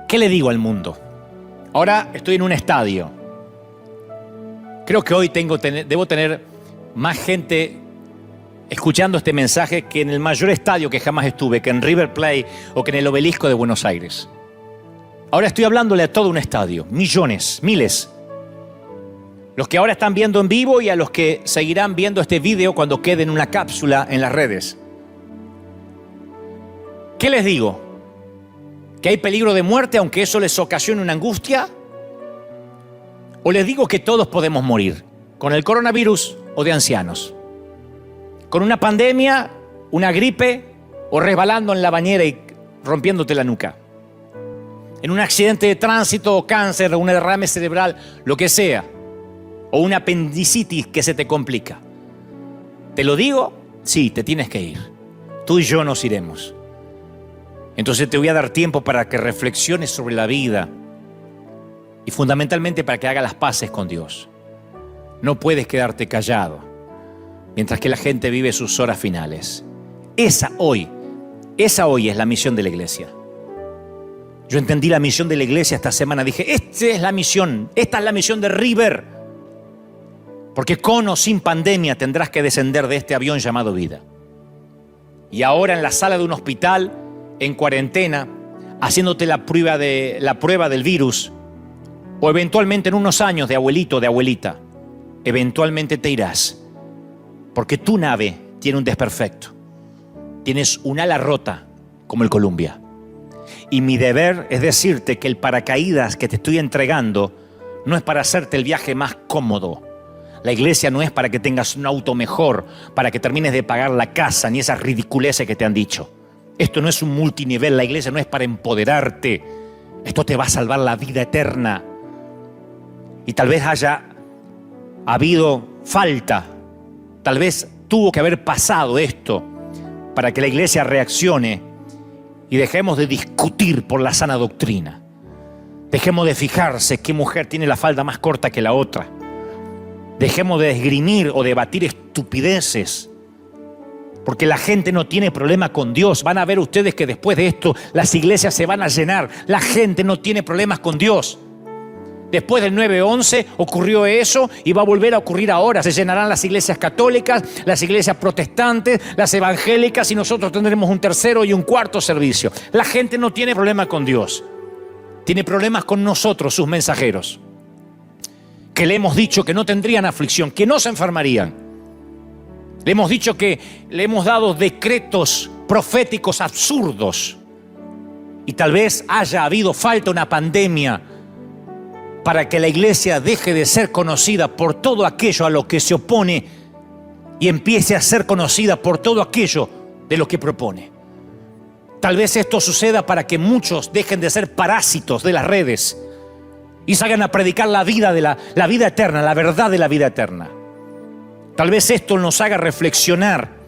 ¿Qué le digo al mundo? Ahora estoy en un estadio. Creo que hoy debo tener más gente escuchando este mensaje que en el mayor estadio que jamás estuve, que en River Plate o que en el Obelisco de Buenos Aires. Ahora estoy hablándole a todo un estadio, millones, miles. Los que ahora están viendo en vivo y a los que seguirán viendo este video cuando quede en una cápsula en las redes. ¿Qué les digo? ¿Que hay peligro de muerte aunque eso les ocasione una angustia? ¿O les digo que todos podemos morir? ¿Con el coronavirus o de ancianos? ¿Con una pandemia, una gripe o resbalando en la bañera y rompiéndote la nuca? ¿En un accidente de tránsito o cáncer o un derrame cerebral, lo que sea? ¿O una apendicitis que se te complica? ¿Te lo digo? Sí, te tienes que ir. Tú y yo nos iremos. Entonces te voy a dar tiempo para que reflexiones sobre la vida y fundamentalmente para que hagas las paces con Dios. No puedes quedarte callado mientras que la gente vive sus horas finales. Esa hoy es la misión de la iglesia. Yo entendí la misión de la iglesia esta semana. Dije, esta es la misión de River. Porque con o sin pandemia tendrás que descender de este avión llamado vida. Y ahora en la sala de un hospital, en cuarentena, haciéndote la prueba del virus, o eventualmente en unos años de abuelito o de abuelita, eventualmente te irás. Porque tu nave tiene un desperfecto. Tienes un ala rota como el Columbia. Y mi deber es decirte que el paracaídas que te estoy entregando no es para hacerte el viaje más cómodo. La iglesia no es para que tengas un auto mejor, para que termines de pagar la casa, ni esas ridiculeces que te han dicho. Esto no es un multinivel, la iglesia no es para empoderarte. Esto te va a salvar la vida eterna. Y tal vez haya habido falta, tal vez tuvo que haber pasado esto para que la iglesia reaccione y dejemos de discutir por la sana doctrina. Dejemos de fijarse qué mujer tiene la falda más corta que la otra. Dejemos de esgrimir o debatir estupideces, porque la gente no tiene problema con Dios. Van a ver ustedes que después de esto las iglesias se van a llenar. La gente no tiene problemas con Dios. Después del 9/11 ocurrió eso y va a volver a ocurrir ahora. Se llenarán las iglesias católicas, las iglesias protestantes, las evangélicas, y nosotros tendremos un tercero y un cuarto servicio. La gente no tiene problema con Dios. Tiene problemas con nosotros, sus mensajeros, que le hemos dicho que no tendrían aflicción, que no se enfermarían. Le hemos dicho que le hemos dado decretos proféticos absurdos. Y tal vez haya habido falta una pandemia para que la iglesia deje de ser conocida por todo aquello a lo que se opone y empiece a ser conocida por todo aquello de lo que propone. Tal vez esto suceda para que muchos dejen de ser parásitos de las redes y salgan a predicar la vida eterna, la verdad de la vida eterna. Tal vez esto nos haga reflexionar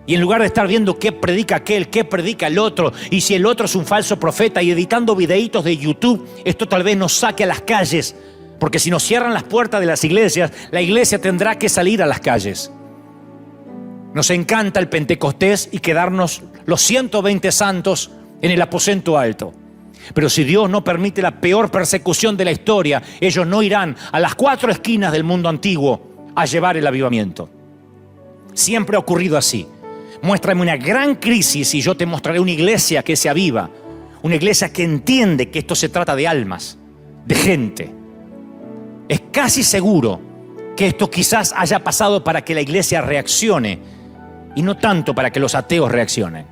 y en lugar de estar viendo qué predica aquel, qué predica el otro, y si el otro es un falso profeta y editando videitos de YouTube, esto tal vez nos saque a las calles, porque si nos cierran las puertas de las iglesias, la iglesia tendrá que salir a las calles. Nos encanta el Pentecostés y quedarnos los 120 santos en el aposento alto. Pero si Dios no permite la peor persecución de la historia, ellos no irán a las 4 esquinas del mundo antiguo a llevar el avivamiento. Siempre ha ocurrido así. Muéstrame una gran crisis y yo te mostraré una iglesia que se aviva. Una iglesia que entiende que esto se trata de almas, de gente. Es casi seguro que esto quizás haya pasado para que la iglesia reaccione y no tanto para que los ateos reaccionen.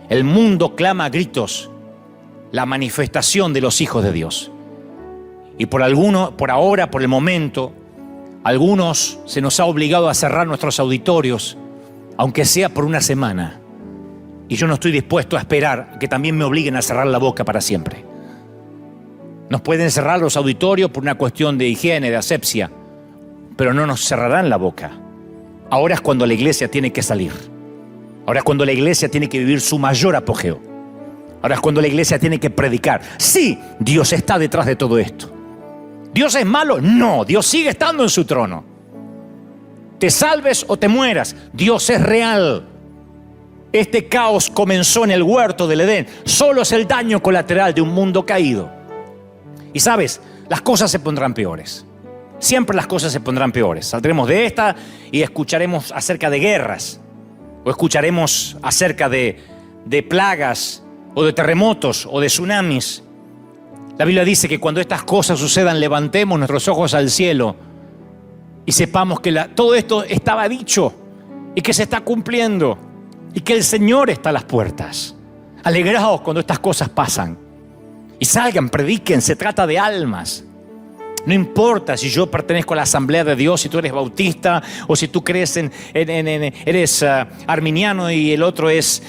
El mundo clama a gritos la manifestación de los hijos de Dios. Y por ahora, por el momento, algunos se nos ha obligado a cerrar nuestros auditorios, aunque sea por una semana. Y yo no estoy dispuesto a esperar que también me obliguen a cerrar la boca para siempre. Nos pueden cerrar los auditorios por una cuestión de higiene, de asepsia, pero no nos cerrarán la boca. Ahora es cuando la iglesia tiene que salir. Ahora es cuando la iglesia tiene que vivir su mayor apogeo. Ahora es cuando la iglesia tiene que predicar. Sí, Dios está detrás de todo esto. ¿Dios es malo? No, Dios sigue estando en su trono. Te salves o te mueras, Dios es real. Este caos comenzó en el huerto del Edén. Solo es el daño colateral de un mundo caído. Y sabes, las cosas se pondrán peores. Siempre las cosas se pondrán peores. Saldremos de esta y escucharemos acerca de guerras, o escucharemos acerca de plagas, o de terremotos, o de tsunamis. La Biblia dice que cuando estas cosas sucedan, levantemos nuestros ojos al cielo y sepamos que todo esto estaba dicho y que se está cumpliendo y que el Señor está a las puertas. Alegraos cuando estas cosas pasan y salgan, prediquen. Se trata de almas. No importa si yo pertenezco a la Asamblea de Dios, si tú eres bautista, o si tú crees eres arminiano y el otro es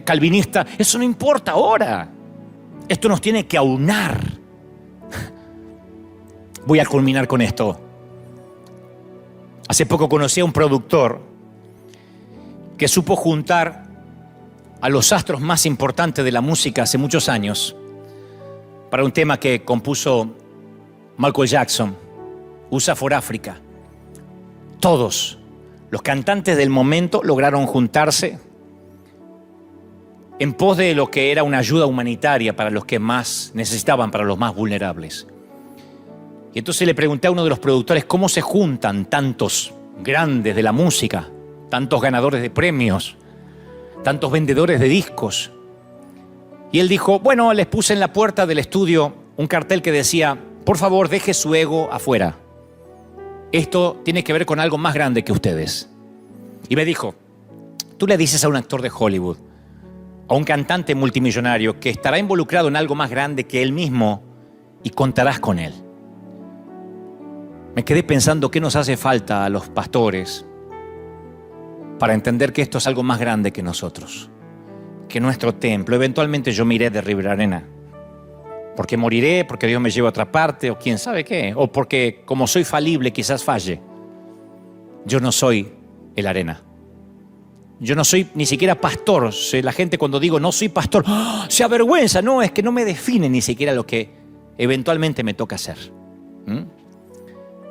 calvinista. Eso no importa ahora. Esto nos tiene que aunar. Voy a culminar con esto. Hace poco conocí a un productor que supo juntar a los astros más importantes de la música hace muchos años para un tema que compuso Michael Jackson, USA for Africa. Todos los cantantes del momento lograron juntarse en pos de lo que era una ayuda humanitaria para los que más necesitaban, para los más vulnerables. Y entonces le pregunté a uno de los productores cómo se juntan tantos grandes de la música, tantos ganadores de premios, tantos vendedores de discos. Y él dijo, bueno, les puse en la puerta del estudio un cartel que decía, por favor, deje su ego afuera. Esto tiene que ver con algo más grande que ustedes. Y me dijo, tú le dices a un actor de Hollywood, a un cantante multimillonario que estará involucrado en algo más grande que él mismo y contarás con él. Me quedé pensando qué nos hace falta a los pastores para entender que esto es algo más grande que nosotros, que nuestro templo. Eventualmente yo me iré de River Arena, porque moriré, porque Dios me lleva a otra parte, o quién sabe qué, o porque como soy falible quizás falle. Yo no soy el Arena. Yo no soy ni siquiera pastor. La gente cuando digo no soy pastor, ¡oh!, se avergüenza. No, es que no me define ni siquiera lo que eventualmente me toca hacer.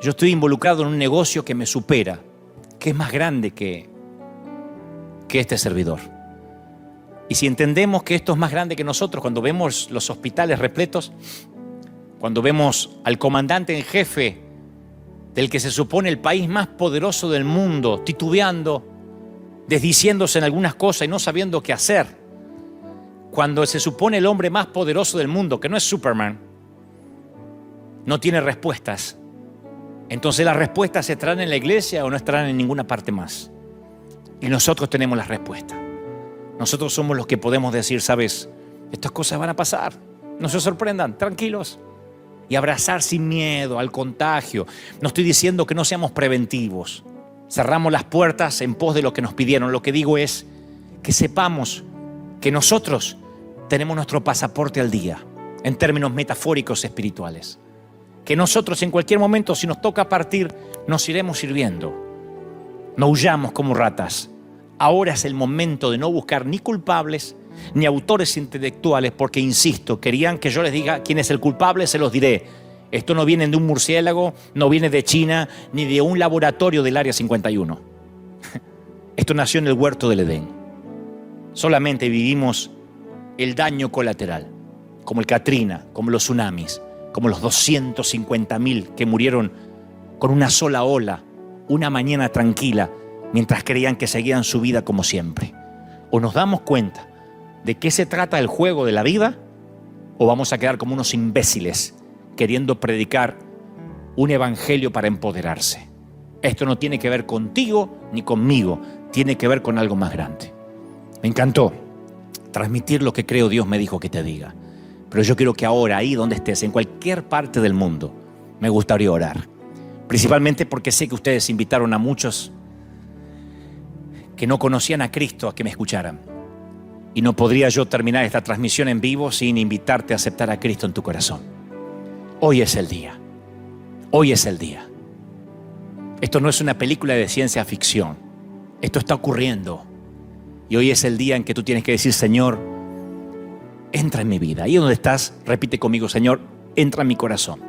Yo estoy involucrado en un negocio que me supera, que es más grande que este servidor. Y si entendemos que esto es más grande que nosotros, cuando vemos los hospitales repletos, cuando vemos al comandante en jefe del que se supone el país más poderoso del mundo, titubeando, desdiciéndose en algunas cosas y no sabiendo qué hacer, cuando se supone el hombre más poderoso del mundo, que no es Superman, no tiene respuestas, entonces las respuestas se traen en la iglesia o no estarán en ninguna parte más. Y nosotros tenemos las respuestas. Nosotros somos los que podemos decir, sabes, estas cosas van a pasar, no se sorprendan, tranquilos. Y abrazar sin miedo al contagio. No estoy diciendo que no seamos preventivos. Cerramos las puertas en pos de lo que nos pidieron. Lo que digo es que sepamos que nosotros tenemos nuestro pasaporte al día, en términos metafóricos espirituales. Que nosotros en cualquier momento, si nos toca partir, nos iremos sirviendo. No huyamos como ratas. Ahora es el momento de no buscar ni culpables ni autores intelectuales, porque, insisto, querían que yo les diga quién es el culpable, se los diré. Esto no viene de un murciélago, no viene de China, ni de un laboratorio del Área 51. Esto nació en el huerto del Edén. Solamente vivimos el daño colateral, como el Katrina, como los tsunamis, como los 250.000 que murieron con una sola ola, una mañana tranquila, mientras creían que seguían su vida como siempre. O nos damos cuenta de qué se trata el juego de la vida, o vamos a quedar como unos imbéciles queriendo predicar un evangelio para empoderarse. Esto no tiene que ver contigo ni conmigo, tiene que ver con algo más grande. Me encantó transmitir lo que creo Dios me dijo que te diga, pero yo quiero que ahora, ahí donde estés, en cualquier parte del mundo, me gustaría orar, principalmente porque sé que ustedes invitaron a muchos que no conocían a Cristo a que me escucharan. Y no podría yo terminar esta transmisión en vivo sin invitarte a aceptar a Cristo en tu corazón. Hoy es el día. Hoy es el día. Esto no es una película de ciencia ficción. Esto está ocurriendo. Y hoy es el día en que tú tienes que decir, Señor, entra en mi vida. Ahí donde estás, repite conmigo, Señor, entra en mi corazón.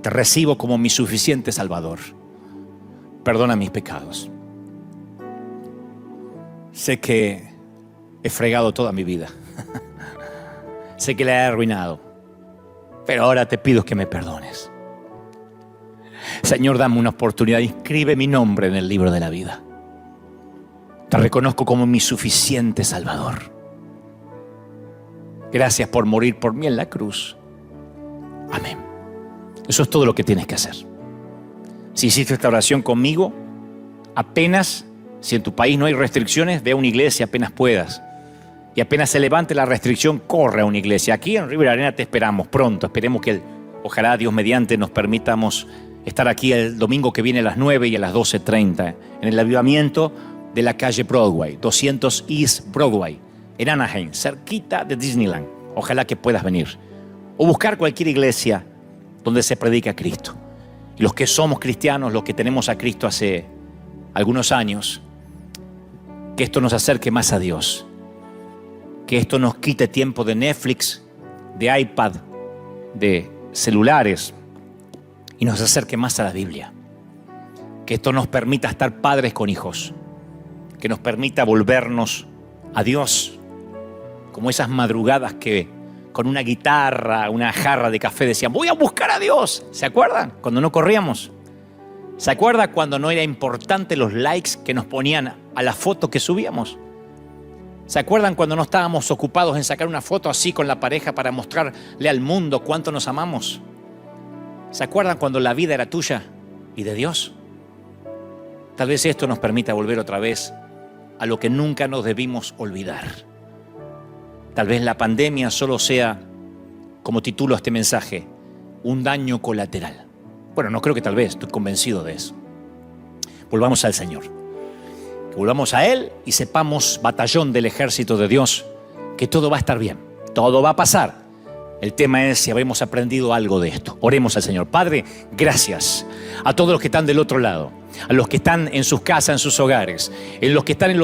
Te recibo como mi suficiente Salvador. Perdona mis pecados. Sé que he fregado toda mi vida. Sé que la he arruinado. Pero ahora te pido que me perdones. Señor, dame una oportunidad. Inscribe mi nombre en el libro de la vida. Te reconozco como mi suficiente Salvador. Gracias por morir por mí en la cruz. Amén. Eso es todo lo que tienes que hacer. Si hiciste esta oración conmigo, apenas, si en tu país no hay restricciones, ve a una iglesia apenas puedas. Y apenas se levante la restricción, corre a una iglesia. Aquí en River Arena te esperamos pronto. Esperemos que, ojalá Dios mediante, nos permitamos estar aquí el domingo que viene a las 9 y a las 12:30 en el avivamiento de la calle Broadway, 200 East Broadway, en Anaheim, cerquita de Disneyland. Ojalá que puedas venir. O buscar cualquier iglesia donde se predica a Cristo. Y los que somos cristianos, los que tenemos a Cristo hace algunos años, que esto nos acerque más a Dios. Que esto nos quite tiempo de Netflix, de iPad, de celulares y nos acerque más a la Biblia. Que esto nos permita estar padres con hijos. Que nos permita volvernos a Dios como esas madrugadas que con una guitarra, una jarra de café, decían, voy a buscar a Dios. ¿Se acuerdan? Cuando no corríamos. ¿Se acuerdan cuando no era importante los likes que nos ponían a la foto que subíamos? ¿Se acuerdan cuando no estábamos ocupados en sacar una foto así con la pareja para mostrarle al mundo cuánto nos amamos? ¿Se acuerdan cuando la vida era tuya y de Dios? Tal vez esto nos permita volver otra vez a lo que nunca nos debimos olvidar. Tal vez la pandemia solo sea, como titulo este mensaje, un daño colateral. Bueno, no creo que tal vez, estoy convencido de eso. Volvamos al Señor. Que volvamos a Él y sepamos, batallón del ejército de Dios, que todo va a estar bien, todo va a pasar. El tema es si habremos aprendido algo de esto. Oremos al Señor. Padre, gracias a todos los que están del otro lado, a los que están en sus casas, en sus hogares, en los que están en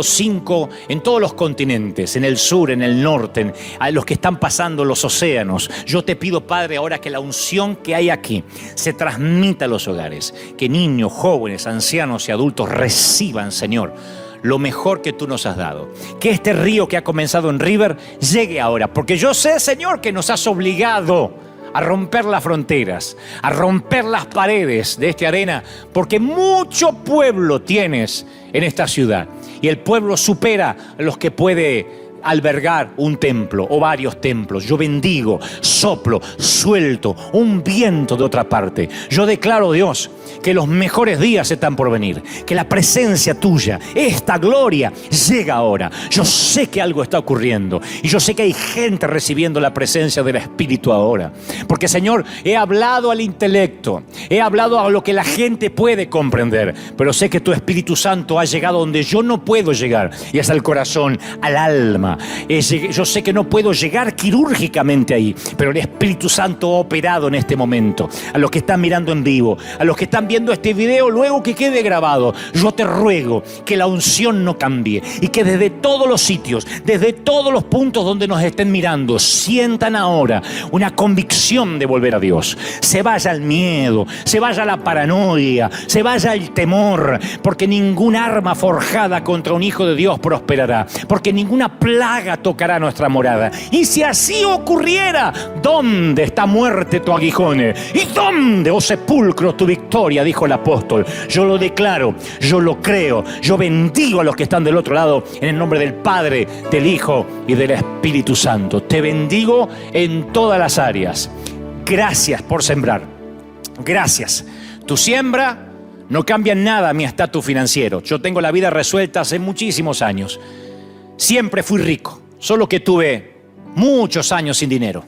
todos los continentes, en el sur, en el norte, a los que están pasando los océanos. Yo te pido, Padre, ahora que la unción que hay aquí se transmita a los hogares, que niños, jóvenes, ancianos y adultos reciban, Señor, lo mejor que tú nos has dado. Que este río que ha comenzado en River llegue ahora, porque yo sé, Señor, que nos has obligado a romper las fronteras, a romper las paredes de esta arena, porque mucho pueblo tienes en esta ciudad y el pueblo supera a los que puede albergar un templo o varios templos. Yo bendigo, soplo, suelto un viento de otra parte. Yo declaro, Dios, que los mejores días están por venir, que la presencia tuya, esta gloria, llega ahora. Yo sé que algo está ocurriendo y yo sé que hay gente recibiendo la presencia del Espíritu ahora, porque, Señor, he hablado al intelecto, he hablado a lo que la gente puede comprender, pero sé que tu Espíritu Santo ha llegado donde yo no puedo llegar, y es al corazón, al alma. Yo sé que no puedo llegar quirúrgicamente ahí, pero el Espíritu Santo ha operado en este momento. A los que están mirando en vivo, a los que están viendo este video luego que quede grabado, yo te ruego que la unción no cambie y que desde todos los sitios, desde todos los puntos donde nos estén mirando, sientan ahora una convicción de volver a Dios. Se vaya el miedo, se vaya la paranoia, se vaya el temor, porque ningún arma forjada contra un hijo de Dios prosperará, porque ninguna plaga tocará nuestra morada. Y si así ocurriera, ¿dónde está, muerte, tu aguijón? ¿Y dónde, oh sepulcro, tu victoria? Dijo el apóstol. Yo lo declaro, yo lo creo, yo bendigo a los que están del otro lado en el nombre del Padre, del Hijo y del Espíritu Santo. Te bendigo en todas las áreas. Gracias por sembrar. Gracias. Tu siembra no cambia en nada mi estatus financiero. Yo tengo la vida resuelta hace muchísimos años. Siempre fui rico, solo que tuve muchos años sin dinero.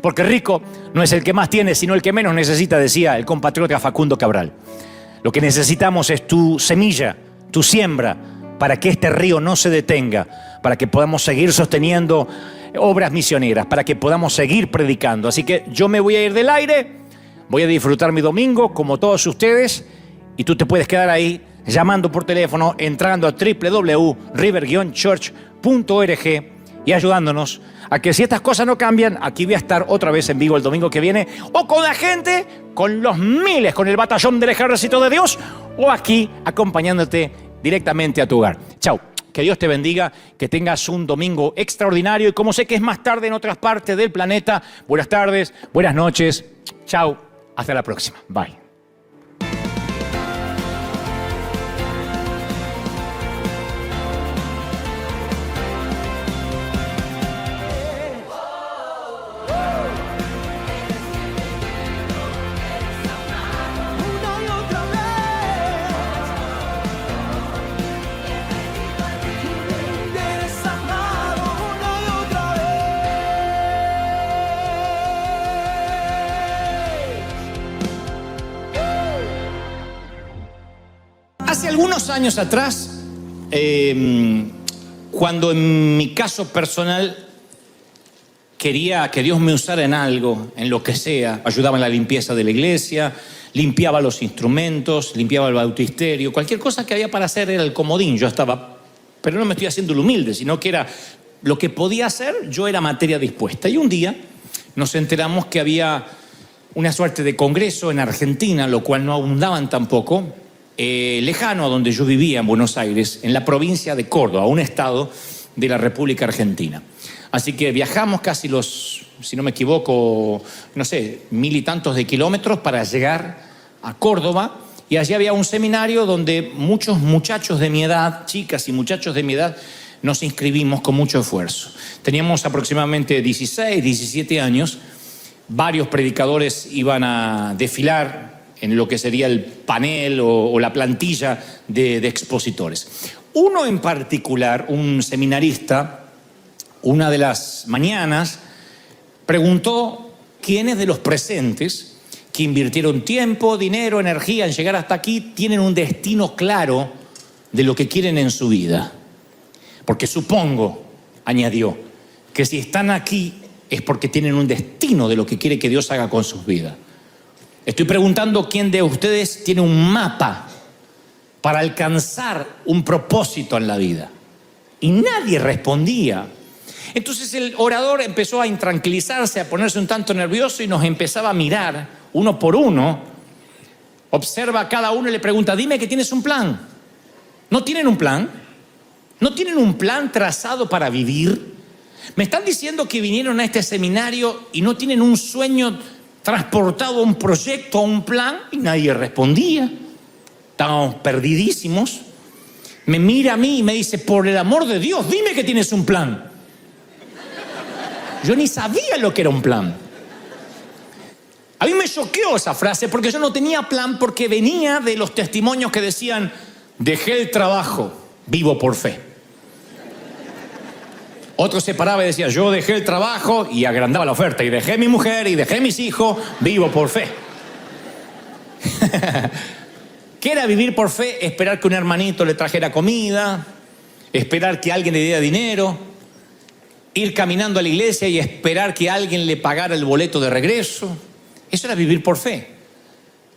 Porque rico no es el que más tiene, sino el que menos necesita, decía el compatriota Facundo Cabral. Lo que necesitamos es tu semilla, tu siembra, para que este río no se detenga, para que podamos seguir sosteniendo obras misioneras, para que podamos seguir predicando. Así que yo me voy a ir del aire, voy a disfrutar mi domingo como todos ustedes, y tú te puedes quedar ahí llamando por teléfono, entrando a www.river-church.org y ayudándonos a que si estas cosas no cambian, aquí voy a estar otra vez en vivo el domingo que viene, o con la gente, con los miles, con el batallón del ejército de Dios, o aquí acompañándote directamente a tu hogar. Chau, que Dios te bendiga, que tengas un domingo extraordinario, y como sé que es más tarde en otras partes del planeta, buenas tardes, buenas noches, chau, hasta la próxima, bye. Hace algunos años atrás, cuando en mi caso personal quería que Dios me usara en algo, en lo que sea, ayudaba en la limpieza de la iglesia, limpiaba los instrumentos, limpiaba el bautisterio, cualquier cosa que había para hacer era el comodín. Yo estaba, pero no me estoy haciendo el humilde, sino que era lo que podía hacer, yo era materia dispuesta. Y un día nos enteramos que había una suerte de congreso en Argentina, lo cual no abundaban tampoco, lejano a donde yo vivía, en Buenos Aires, en la provincia de Córdoba, un estado de la República Argentina. Así que viajamos casi si no me equivoco, no sé, 1000 y tantos de kilómetros para llegar a Córdoba. Y allí había un seminario donde muchos muchachos de mi edad, chicas y muchachos de mi edad, nos inscribimos con mucho esfuerzo. Teníamos aproximadamente 16, 17 años. Varios predicadores iban a desfilar en lo que sería el panel o la plantilla de expositores. Uno en particular, un seminarista, una de las mañanas, preguntó quiénes de los presentes que invirtieron tiempo, dinero, energía en llegar hasta aquí tienen un destino claro de lo que quieren en su vida. Porque supongo, añadió, que si están aquí es porque tienen un destino de lo que quiere que Dios haga con sus vidas. Estoy preguntando quién de ustedes tiene un mapa para alcanzar un propósito en la vida. Y nadie respondía. Entonces el orador empezó a intranquilizarse, a ponerse un tanto nervioso y nos empezaba a mirar uno por uno. Observa a cada uno y le pregunta, dime que tienes un plan. ¿No tienen un plan? ¿No tienen un plan trazado para vivir? ¿Me están diciendo que vinieron a este seminario y no tienen un sueño transportado a un proyecto, a un plan? Y nadie respondía. Estábamos perdidísimos. Me mira a mí y me dice, por el amor de Dios, dime que tienes un plan. Yo ni sabía lo que era un plan. A mí me choqueó esa frase porque yo no tenía plan, porque venía de los testimonios que decían, dejé el trabajo, vivo por fe. Otro se paraba y decía, yo dejé el trabajo, y agrandaba la oferta, y dejé mi mujer, y dejé mis hijos, vivo por fe. ¿Qué era vivir por fe? Esperar que un hermanito le trajera comida, esperar que alguien le diera dinero, ir caminando a la iglesia y esperar que alguien le pagara el boleto de regreso. Eso era vivir por fe.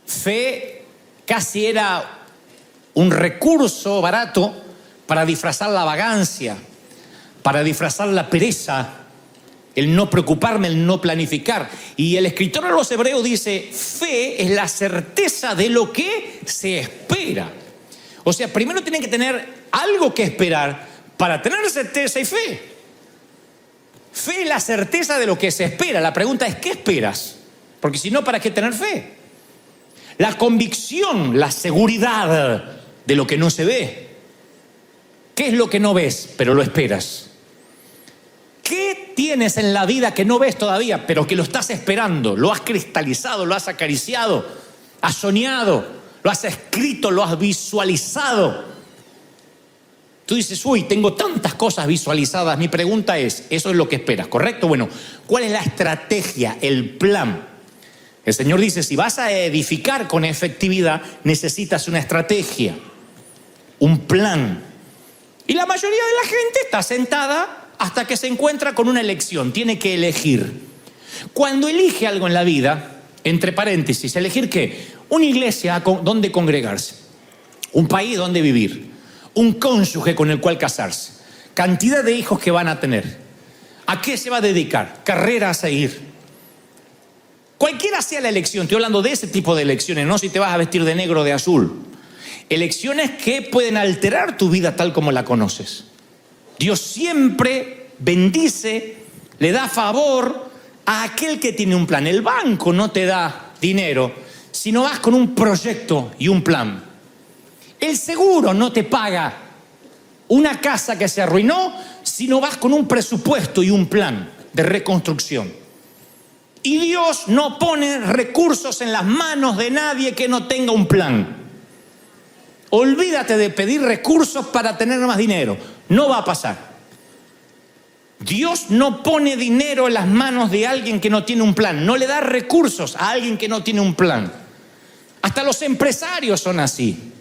Fe casi era un recurso barato para disfrazar la vagancia, para disfrazar la pereza, el no preocuparme, el no planificar. Y el escritor a los Hebreos dice, fe es la certeza de lo que se espera. O sea, primero tienen que tener algo que esperar para tener certeza y fe. Fe es la certeza de lo que se espera. La pregunta es, ¿qué esperas? Porque si no, ¿para qué tener fe? La convicción, la seguridad de lo que no se ve. ¿Qué es lo que no ves, pero lo esperas? ¿Qué tienes en la vida que no ves todavía, pero que lo estás esperando? Lo has cristalizado, lo has acariciado, has soñado, lo has escrito, lo has visualizado. Tú dices, uy, tengo tantas cosas visualizadas. Mi pregunta es, ¿eso es lo que esperas, correcto? Bueno, ¿cuál es la estrategia, el plan? El Señor dice, si vas a edificar con efectividad, necesitas una estrategia, un plan. Y la mayoría de la gente está sentada hasta que se encuentra con una elección. Tiene que elegir. Cuando elige algo en la vida, entre paréntesis, ¿elegir qué? Una iglesia donde congregarse, un país donde vivir, un cónyuge con el cual casarse, cantidad de hijos que van a tener, ¿a qué se va a dedicar? Carrera a seguir. Cualquiera sea la elección, estoy hablando de ese tipo de elecciones, no si te vas a vestir de negro o de azul. Elecciones que pueden alterar tu vida tal como la conoces. Dios siempre bendice, le da favor a aquel que tiene un plan. El banco no te da dinero si no vas con un proyecto y un plan. El seguro no te paga una casa que se arruinó si no vas con un presupuesto y un plan de reconstrucción. Y Dios no pone recursos en las manos de nadie que no tenga un plan. Olvídate de pedir recursos para tener más dinero. No va a pasar. Dios no pone dinero en las manos de alguien que no tiene un plan. No le da recursos a alguien que no tiene un plan. Hasta los empresarios son así.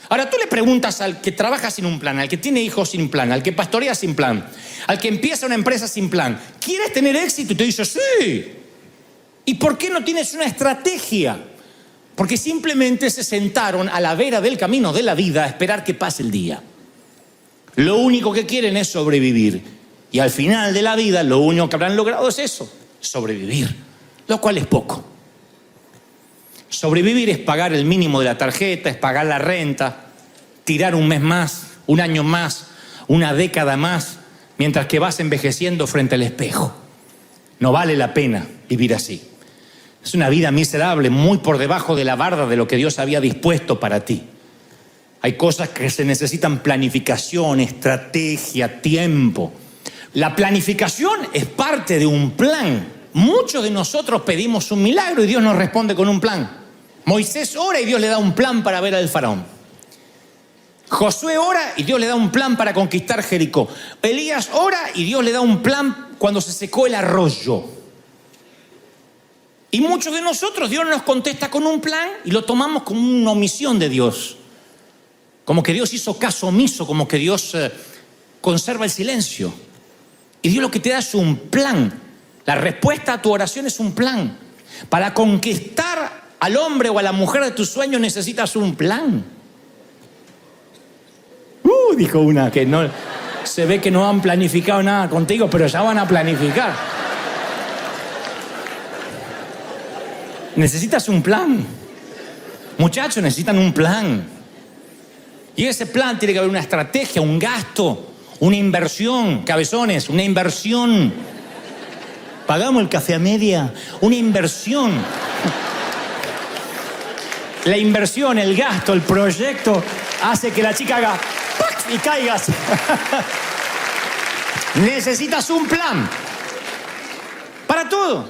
Ahora tú le preguntas al que trabaja sin un plan, al que tiene hijos sin plan, al que pastorea sin plan, al que empieza una empresa sin plan, ¿quieres tener éxito? Y te dice, sí. ¿Y por qué no tienes una estrategia? Porque simplemente se sentaron a la vera del camino de la vida a esperar que pase el día. Lo único que quieren es sobrevivir. Y al final de la vida lo único que habrán logrado es eso, sobrevivir, lo cual es poco. Sobrevivir es pagar el mínimo de la tarjeta, es pagar la renta, tirar un mes más, un año más, una década más, mientras que vas envejeciendo frente al espejo. No vale la pena vivir así. Es una vida miserable, muy por debajo de la barda de lo que Dios había dispuesto para ti. Hay cosas que se necesitan planificación, estrategia, tiempo. La planificación es parte de un plan. Muchos de nosotros pedimos un milagro y Dios nos responde con un plan. Moisés ora y Dios le da un plan para ver al faraón. Josué ora y Dios le da un plan para conquistar Jericó. Elías ora y Dios le da un plan cuando se secó el arroyo. Y muchos de nosotros, Dios nos contesta con un plan y lo tomamos como una omisión de Dios. Como que Dios hizo caso omiso, como que Dios conserva el silencio. Y Dios lo que te da es un plan. La respuesta a tu oración es un plan. Para conquistar al hombre o a la mujer de tus sueños necesitas un plan. Dijo una que no, se ve que no han planificado nada contigo, pero ya van a planificar. Necesitas un plan. Muchachos, necesitan un plan. Y ese plan tiene que haber una estrategia, un gasto, una inversión. Cabezones, una inversión. Pagamos el café a media. Una inversión. La inversión, el gasto, el proyecto hace que la chica haga ¡pac! Y caigas. Necesitas un plan para todo,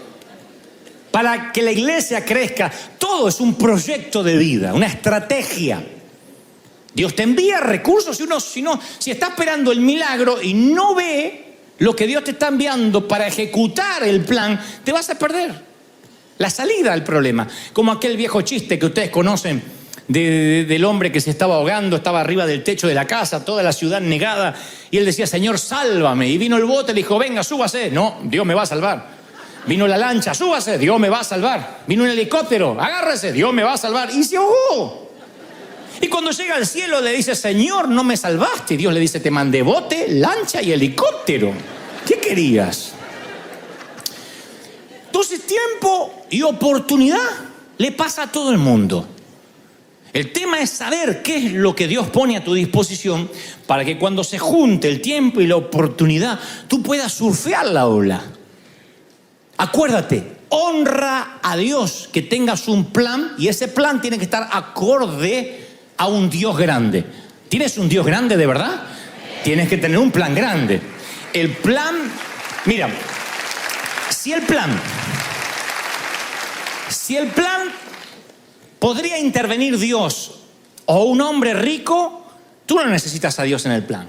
para que la iglesia crezca. Todo es un proyecto de vida, una estrategia. Dios te envía recursos si está esperando el milagro y no ve lo que Dios te está enviando para ejecutar el plan, te vas a perder la salida al problema. Como aquel viejo chiste que ustedes conocen del hombre que se estaba ahogando, estaba arriba del techo de la casa, toda la ciudad negada, y él decía: Señor, sálvame. Y vino el bote, le dijo: venga, súbase. No, Dios me va a salvar. Vino la lancha: súbase, Dios me va a salvar. Vino un helicóptero: agárrese, Dios me va a salvar. Y se ahogó. Y cuando llega al cielo le dice: Señor, no me salvaste. Y Dios le dice: te mandé bote, lancha y helicóptero. ¿Qué querías? Entonces, tiempo y oportunidad le pasa a todo el mundo. El tema es saber qué es lo que Dios pone a tu disposición para que cuando se junte el tiempo y la oportunidad, tú puedas surfear la ola. Acuérdate, honra a Dios que tengas un plan, y ese plan tiene que estar acorde a un Dios grande. ¿Tienes un Dios grande de verdad? Tienes que tener un plan grande. El plan, mira, si el plan podría intervenir Dios o un hombre rico, tú no necesitas a Dios en el plan.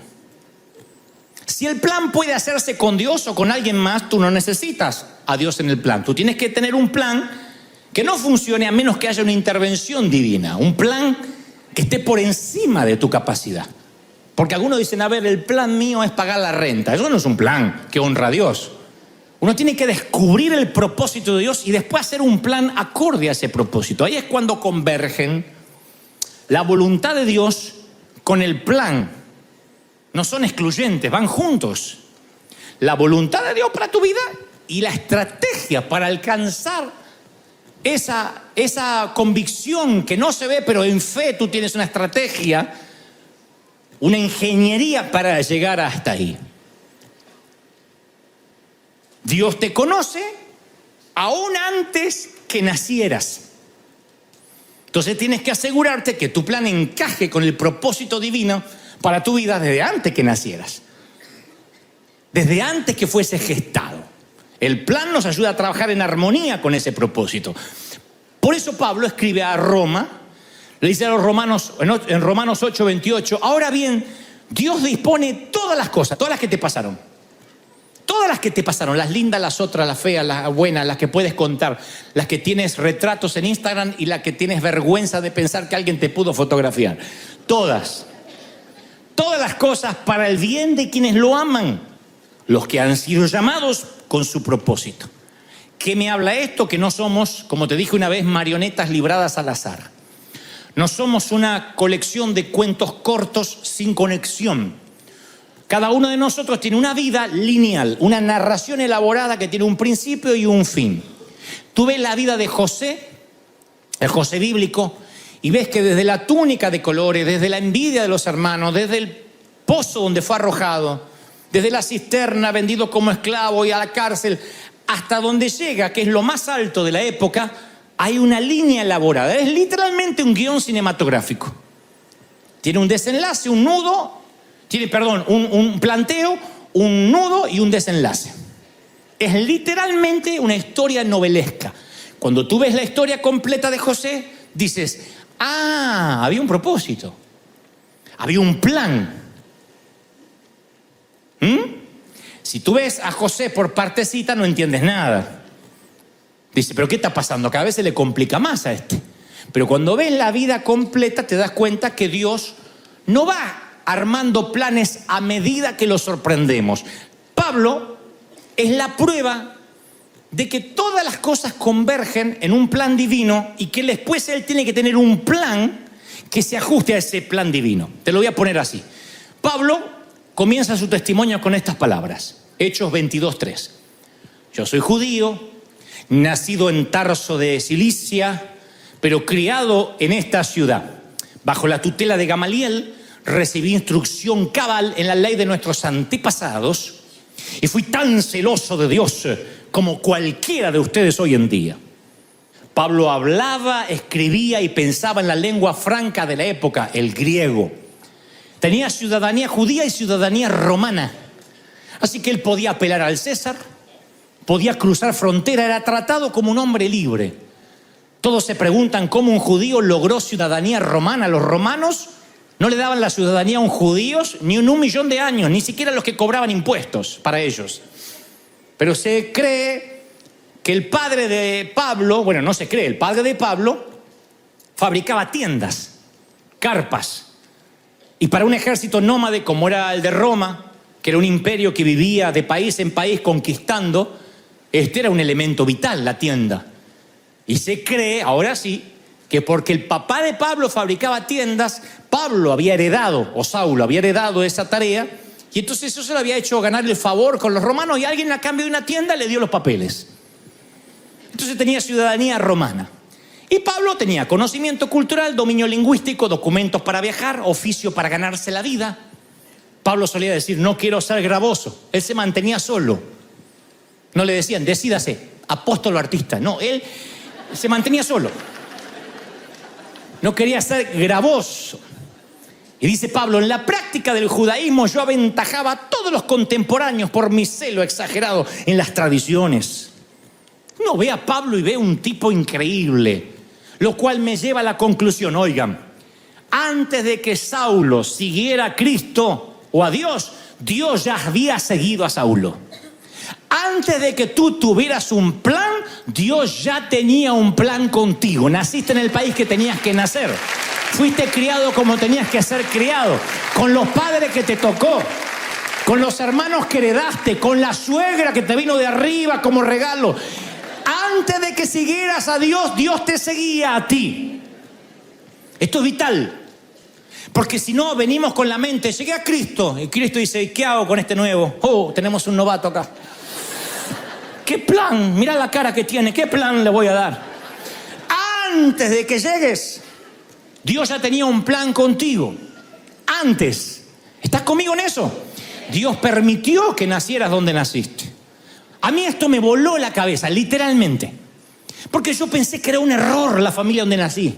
Si el plan puede hacerse con Dios o con alguien más, tú no necesitas a Dios en el plan. Tú tienes que tener un plan que no funcione a menos que haya una intervención divina. Un plan que esté por encima de tu capacidad. Porque algunos dicen: a ver, el plan mío es pagar la renta. Eso no es un plan que honra a Dios. Uno tiene que descubrir el propósito de Dios y después hacer un plan acorde a ese propósito. Ahí es cuando convergen la voluntad de Dios con el plan. No son excluyentes, van juntos. La voluntad de Dios para tu vida y la estrategia para alcanzar esa convicción que no se ve, pero en fe tú tienes una estrategia, una ingeniería para llegar hasta ahí. Dios te conoce aún antes que nacieras. Entonces tienes que asegurarte que tu plan encaje con el propósito divino para tu vida desde antes que nacieras. Desde antes que fuese gestado. El plan nos ayuda a trabajar en armonía con ese propósito. Por eso Pablo escribe a Roma, le dice a los romanos, en Romanos 8:28, ahora bien, Dios dispone todas las cosas, todas las que te pasaron. Todas las que te pasaron, las lindas, las otras, las feas, las buenas, las que puedes contar, las que tienes retratos en Instagram y las que tienes vergüenza de pensar que alguien te pudo fotografiar. Todas las cosas para el bien de quienes lo aman, los que han sido llamados con su propósito. ¿Qué me habla esto? Que no somos, como te dije una vez, marionetas libradas al azar. No somos una colección de cuentos cortos sin conexión. Cada uno de nosotros tiene una vida lineal, una narración elaborada que tiene un principio y un fin. Tú ves la vida de José, el José bíblico, y ves que desde la túnica de colores, desde la envidia de los hermanos, desde el pozo donde fue arrojado, desde la cisterna, vendido como esclavo y a la cárcel, hasta donde llega, que es lo más alto de la época, hay una línea elaborada. Es literalmente un guión cinematográfico. Tiene un desenlace, un nudo, un planteo, un nudo y un desenlace. Es literalmente una historia novelesca. Cuando tú ves la historia completa de José, dices, había un propósito, había un plan. Si tú ves a José por partecita, no entiendes nada. Dice, ¿pero qué está pasando? Cada vez se le complica más a este. Pero cuando ves la vida completa, te das cuenta que Dios no va armando planes a medida que lo sorprendemos. Pablo es la prueba de que todas las cosas convergen en un plan divino y que después él tiene que tener un plan que se ajuste a ese plan divino. Te lo voy a poner así. Pablo comienza su testimonio con estas palabras. Hechos 22:3. Yo soy judío, nacido en Tarso de Cilicia, pero criado en esta ciudad. Bajo la tutela de Gamaliel, recibí instrucción cabal en la ley de nuestros antepasados y fui tan celoso de Dios como cualquiera de ustedes hoy en día. Pablo hablaba, escribía y pensaba en la lengua franca de la época, el griego. Tenía ciudadanía judía y ciudadanía romana. Así que él podía apelar al César, podía cruzar frontera, era tratado como un hombre libre. Todos se preguntan cómo un judío logró ciudadanía romana. Los romanos no le daban la ciudadanía a un judío ni en 1.000.000 de años, ni siquiera los que cobraban impuestos para ellos. Pero se cree que el padre de Pablo, bueno, no se cree, el padre de Pablo fabricaba tiendas, carpas. Y para un ejército nómade como era el de Roma, que era un imperio que vivía de país en país conquistando, este era un elemento vital, la tienda. Y se cree, ahora sí, que porque el papá de Pablo fabricaba tiendas, Pablo había heredado, o Saulo había heredado esa tarea, y entonces eso se le había hecho ganar el favor con los romanos y alguien a cambio de una tienda le dio los papeles. Entonces tenía ciudadanía romana. Y Pablo tenía conocimiento cultural, dominio lingüístico, documentos para viajar, oficio para ganarse la vida. Pablo solía decir, no quiero ser gravoso. Él se mantenía solo. No le decían, decídase, apóstol o artista. No, él se mantenía solo. No quería ser gravoso. Y dice Pablo, en la práctica del judaísmo yo aventajaba a todos los contemporáneos por mi celo exagerado en las tradiciones. Uno ve a Pablo y ve un tipo increíble, lo cual me lleva a la conclusión, oigan, antes de que Saulo siguiera a Cristo o a Dios, Dios ya había seguido a Saulo. Antes de que tú tuvieras un plan, Dios ya tenía un plan contigo. Naciste en el país que tenías que nacer. Fuiste criado como tenías que ser criado, con los padres que te tocó, con los hermanos que heredaste, con la suegra que te vino de arriba como regalo. Antes de que siguieras a Dios, Dios te seguía a ti. Esto es vital. Porque si no, venimos con la mente, llegué a Cristo. Y Cristo dice, ¿qué hago con este nuevo? Oh, tenemos un novato acá. ¿Qué plan? Mira la cara que tiene. ¿Qué plan le voy a dar? Antes de que llegues, Dios ya tenía un plan contigo. Antes. ¿Estás conmigo en eso? Dios permitió que nacieras donde naciste. A mí esto me voló la cabeza, literalmente. Porque yo pensé que era un error la familia donde nací.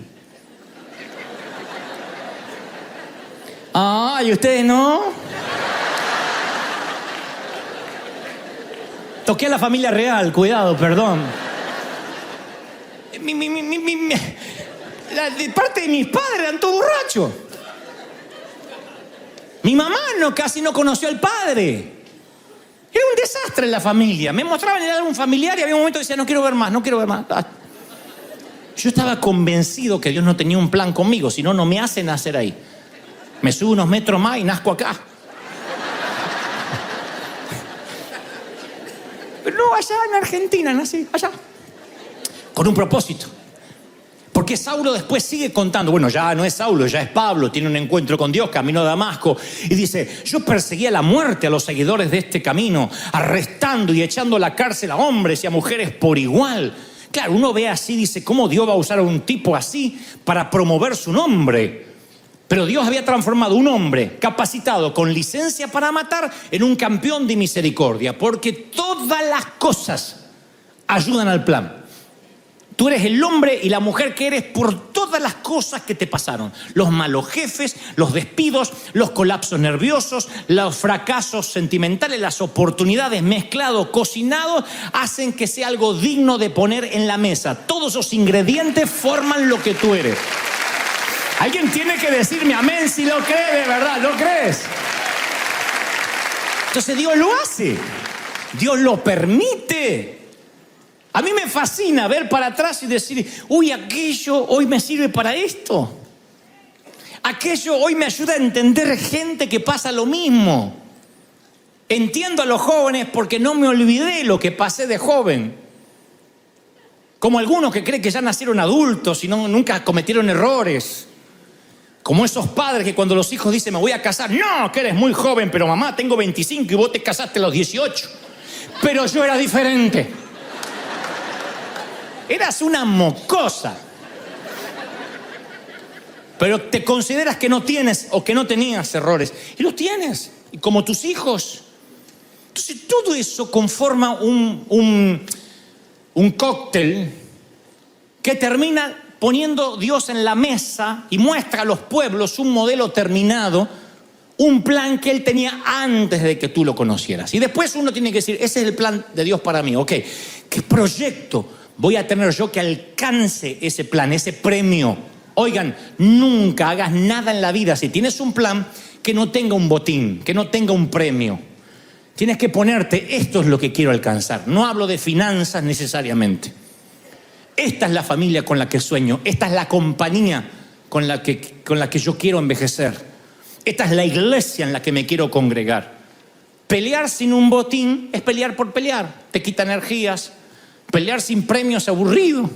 ¿Y ustedes no? Toqué a la familia real, cuidado, perdón. De parte de mis padres eran todos borrachos. Mi mamá casi no conoció al padre. Era un desastre en la familia. Me mostraban el álbum familiar y había un momento que decía, no quiero ver más. Yo estaba convencido que Dios no tenía un plan conmigo, si no, no me hace nacer ahí. Me subo unos metros más y nazco acá. Pero no, allá en Argentina nací, allá. Con un propósito. Porque Saulo después sigue contando, bueno, ya no es Saulo, ya es Pablo, tiene un encuentro con Dios, camino a Damasco, y dice, yo perseguía la muerte a los seguidores de este camino, arrestando y echando a la cárcel a hombres y a mujeres por igual. Claro, uno ve así, dice, ¿cómo Dios va a usar a un tipo así para promover su nombre? Pero Dios había transformado un hombre capacitado con licencia para matar en un campeón de misericordia, porque todas las cosas ayudan al plan. Tú eres el hombre y la mujer que eres por todas las cosas que te pasaron. Los malos jefes, los despidos, los colapsos nerviosos, los fracasos sentimentales, las oportunidades mezclados, cocinados, hacen que sea algo digno de poner en la mesa. Todos esos ingredientes forman lo que tú eres. Alguien tiene que decirme amén si lo cree de verdad, ¿lo crees? Entonces Dios lo hace, Dios lo permite. A mí me fascina ver para atrás y decir, uy, aquello hoy me sirve para esto. Aquello hoy me ayuda a entender gente que pasa lo mismo. Entiendo a los jóvenes porque no me olvidé lo que pasé de joven. Como algunos que creen que ya nacieron adultos y nunca cometieron errores. Como esos padres que cuando los hijos dicen, me voy a casar. No, que eres muy joven, pero mamá, tengo 25 y vos te casaste a los 18. Pero yo era diferente. Eras una mocosa. Pero te consideras que no tienes o que no tenías errores. Y los tienes. Y como tus hijos. Entonces todo eso conforma un cóctel que termina poniendo Dios en la mesa y muestra a los pueblos un modelo terminado, un plan que Él tenía antes de que tú lo conocieras. Y después uno tiene que decir, ese es el plan de Dios para mí. Ok, ¿qué proyecto voy a tener yo que alcance ese plan, ese premio? Oigan, nunca hagas nada en la vida si tienes un plan que no tenga un botín, que no tenga un premio. Tienes que ponerte, esto es lo que quiero alcanzar. No hablo de finanzas necesariamente. Esta es la familia con la que sueño. Esta es la compañía con la que yo quiero envejecer. Esta es la iglesia en la que me quiero congregar. Pelear sin un botín es pelear por pelear. Te quita energías. Pelear sin premio es aburrido.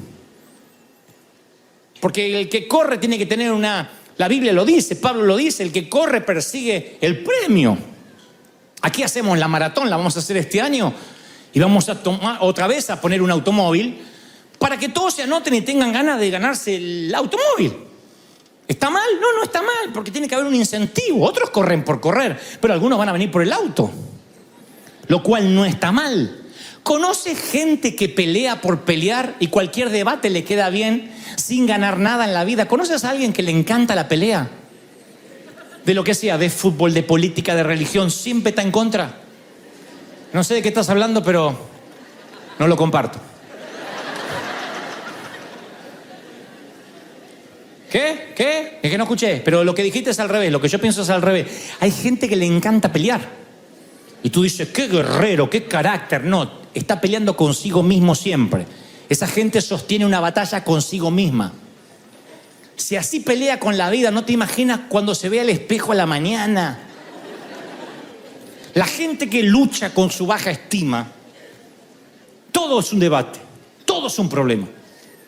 Porque el que corre tiene que tener la Biblia lo dice, Pablo lo dice, el que corre persigue el premio. Aquí hacemos la maratón, la vamos a hacer este año y vamos a tomar otra vez a poner un automóvil para que todos se anoten y tengan ganas de ganarse el automóvil. ¿Está mal? No, no está mal, porque tiene que haber un incentivo. Otros corren por correr, pero algunos van a venir por el auto, lo cual no está mal. ¿Conoce gente que pelea por pelear y cualquier debate le queda bien sin ganar nada en la vida? ¿Conoces a alguien que le encanta la pelea? De lo que sea, de fútbol, de política, de religión, siempre está en contra. No sé de qué estás hablando, pero no lo comparto. ¿Qué? ¿Qué? Es que no escuché, pero lo que dijiste es al revés, lo que yo pienso es al revés. Hay gente que le encanta pelear. Y tú dices, qué guerrero, qué carácter. No, está peleando consigo mismo siempre. Esa gente sostiene una batalla consigo misma. Si así pelea con la vida, ¿no te imaginas cuando se ve al espejo a la mañana? La gente que lucha con su baja estima, todo es un debate, todo es un problema.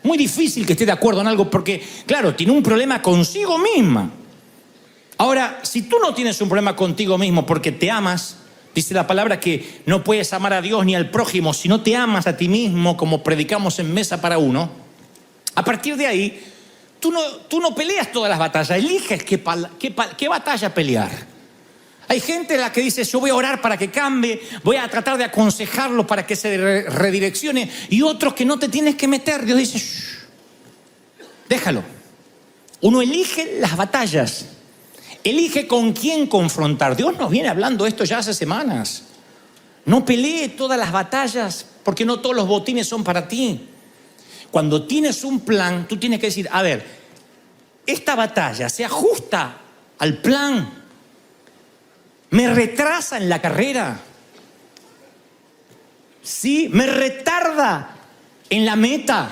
Muy difícil que esté de acuerdo en algo porque, claro, tiene un problema consigo misma. Ahora, si tú no tienes un problema contigo mismo porque te amas, dice la palabra que no puedes amar a Dios ni al prójimo si no te amas a ti mismo, como predicamos en Mesa para Uno. A partir de ahí, tú no peleas todas las batallas, eliges qué batalla pelear. Hay gente a la que dice, yo voy a orar para que cambie, voy a tratar de aconsejarlo para que se redireccione, y otros que no te tienes que meter. Dios dice, shh, déjalo. Uno elige las batallas, elige con quién confrontar. Dios nos viene hablando esto ya hace semanas. No pelee todas las batallas porque no todos los botines son para ti. Cuando tienes un plan, tú tienes que decir, a ver, esta batalla se ajusta al plan, me retrasa en la carrera, ¿sí? Me retarda en la meta,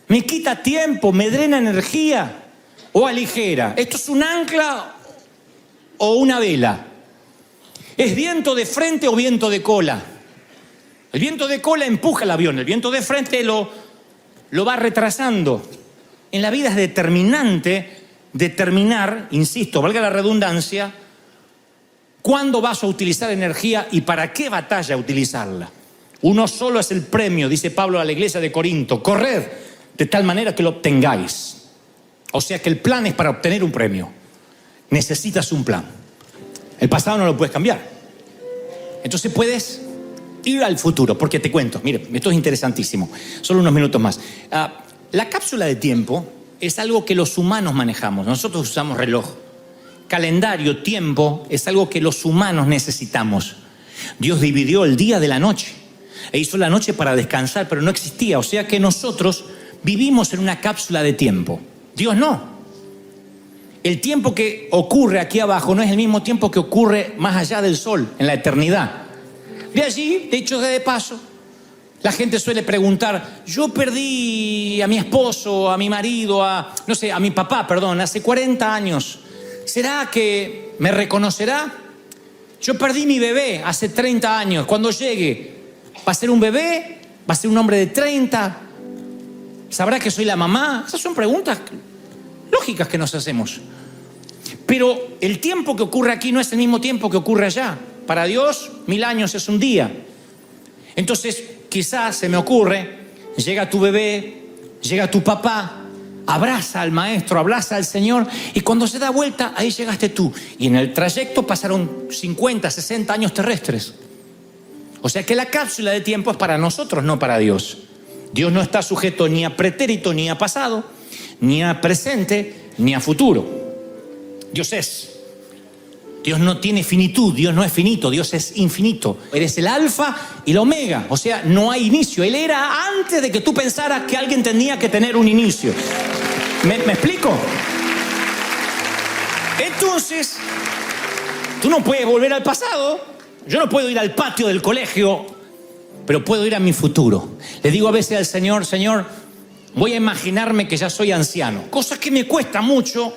me quita tiempo, me drena energía o aligera. ¿Esto es un ancla o una vela? ¿Es viento de frente o viento de cola? El viento de cola empuja el avión, el viento de frente lo va retrasando. En la vida es determinante determinar, insisto, valga la redundancia, cuándo vas a utilizar energía y para qué batalla utilizarla. Uno solo es el premio, dice Pablo a la iglesia de Corinto. Corred de tal manera que lo obtengáis. O sea que el plan es para obtener un premio. necesitas un plan. El pasado no lo puedes cambiar. Entonces puedes ir al futuro, porque te cuento, mire, esto es interesantísimo. Solo unos minutos más. La cápsula de tiempo es algo que los humanos manejamos. Nosotros usamos reloj. Calendario, tiempo, es algo que los humanos necesitamos. Dios dividió el día de la noche e hizo la noche para descansar, pero no existía. O sea que nosotros vivimos en una cápsula de tiempo. Dios no. El tiempo que ocurre aquí abajo no es el mismo tiempo que ocurre más allá del sol, en la eternidad. De allí, de hecho de paso, la gente suele preguntar, yo perdí a mi esposo, a mi marido, a mi papá, hace 40 años. ¿Será que me reconocerá? Yo perdí mi bebé hace 30 años. Cuando llegue, ¿va a ser un bebé? ¿Va a ser un hombre de 30? ¿Sabrá que soy la mamá? Esas son preguntas lógicas que nos hacemos. Pero el tiempo que ocurre aquí no es el mismo tiempo que ocurre allá. Para Dios, 1000 años es un día. Entonces, quizás se me ocurre, llega tu bebé, llega tu papá, abraza al maestro, abraza al Señor, y cuando se da vuelta, ahí llegaste tú. Y en el trayecto pasaron 50, 60 años terrestres. O sea que la cápsula de tiempo es para nosotros, no para Dios. Dios no está sujeto ni a pretérito, ni a pasado, ni a presente, ni a futuro. Dios es. Dios no tiene finitud, Dios no es finito, Dios es infinito. Eres el alfa y el omega, o sea, no hay inicio. Él era antes de que tú pensaras que alguien tenía que tener un inicio. ¿Me explico? Entonces, tú no puedes volver al pasado. Yo no puedo ir al patio del colegio, pero puedo ir a mi futuro. Le digo a veces al Señor, Señor, voy a imaginarme que ya soy anciano. Cosa que me cuesta mucho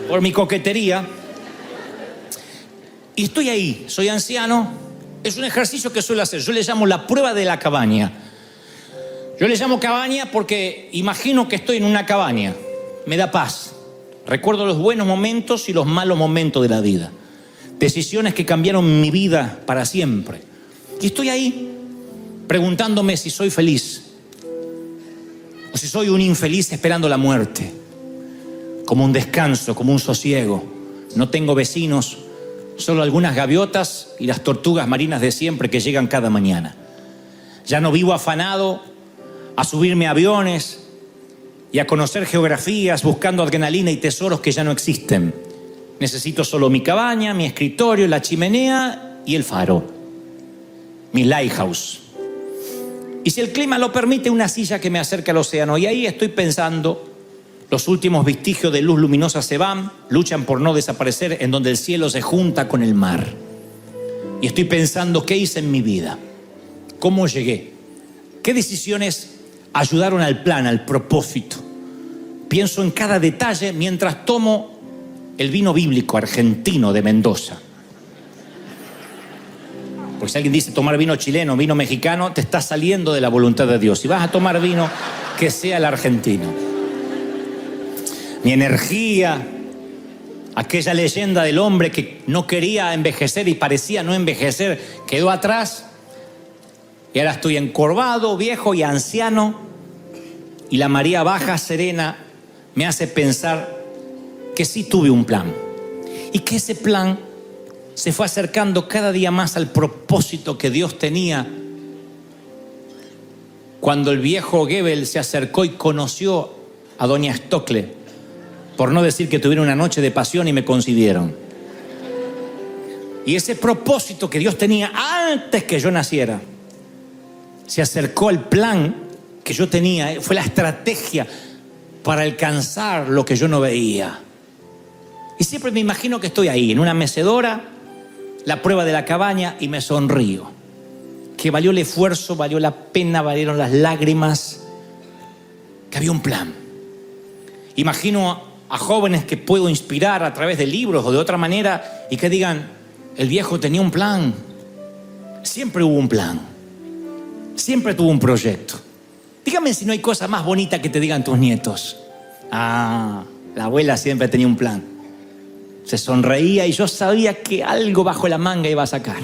por mi coquetería. Y estoy ahí, soy anciano. Es un ejercicio que suelo hacer. Yo le llamo la prueba de la cabaña. Yo le llamo cabaña porque imagino que estoy en una cabaña. Me da paz. Recuerdo los buenos momentos y los malos momentos de la vida. Decisiones que cambiaron mi vida para siempre. Y estoy ahí preguntándome si soy feliz o si soy un infeliz esperando la muerte. Como un descanso, como un sosiego. No tengo vecinos, solo algunas gaviotas y las tortugas marinas de siempre que llegan cada mañana. Ya no vivo afanado a subirme a aviones y a conocer geografías buscando adrenalina y tesoros que ya no existen. Necesito solo mi cabaña, mi escritorio, la chimenea y el faro. Mi lighthouse. Y si el clima lo permite, una silla que me acerque al océano. Y ahí estoy pensando, los últimos vestigios de luz luminosa se van, luchan por no desaparecer, en donde el cielo se junta con el mar. Y estoy pensando, ¿qué hice en mi vida? ¿Cómo llegué? ¿Qué decisiones ayudaron al plan, al propósito? Pienso en cada detalle mientras tomo el vino bíblico argentino de Mendoza. Porque si alguien dice tomar vino chileno, vino mexicano, te estás saliendo de la voluntad de Dios. Si vas a tomar vino, que sea el argentino. Mi energía, aquella leyenda del hombre que no quería envejecer y parecía no envejecer, quedó atrás. Y ahora estoy encorvado, viejo y anciano. Y la María baja, serena, me hace pensar que sí tuve un plan. Y que ese plan se fue acercando cada día más al propósito que Dios tenía. Cuando el viejo Goebbels se acercó y conoció a doña Stockle, por no decir que tuvieron una noche de pasión y me concibieron. Y ese propósito que Dios tenía antes que yo naciera, se acercó al plan que yo tenía, fue la estrategia para alcanzar lo que yo no veía. Y siempre me imagino que estoy ahí, en una mecedora, la prueba de la cabaña, y me sonrío. Que valió el esfuerzo, valió la pena, valieron las lágrimas, que había un plan. Imagino a jóvenes que puedo inspirar a través de libros o de otra manera y que digan, el viejo tenía un plan. Siempre hubo un plan. Siempre tuvo un proyecto. Dígame si no hay cosa más bonita que te digan tus nietos. Ah, la abuela siempre tenía un plan. Se sonreía y yo sabía que algo bajo la manga iba a sacar.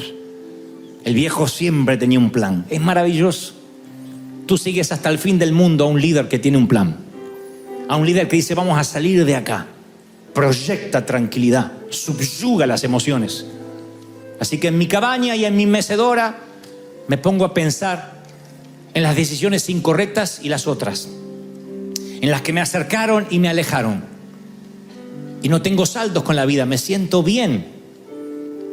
El viejo siempre tenía un plan. Es maravilloso. Tú sigues hasta el fin del mundo a un líder que tiene un plan. A un líder que dice, vamos a salir de acá. proyecta tranquilidad, subyuga las emociones. Así que en mi cabaña y en mi mecedora me pongo a pensar en las decisiones incorrectas y las otras, en las que me acercaron y me alejaron. Y no tengo saldos con la vida, me siento bien.